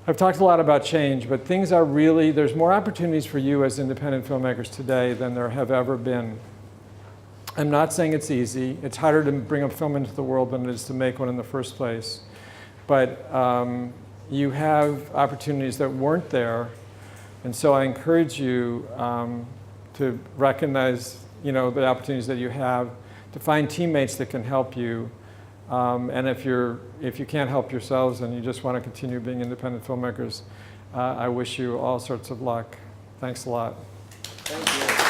I've talked a lot about change, but things are really, there's more opportunities for you as independent filmmakers today than there have ever been. I'm not saying it's easy. It's harder to bring a film into the world than it is to make one in the first place. But you have opportunities that weren't there. And so I encourage you to recognize, the opportunities that you have, to find teammates that can help you. And if you can't help yourselves and you just want to continue being independent filmmakers, I wish you all sorts of luck. Thanks a lot. Thank you.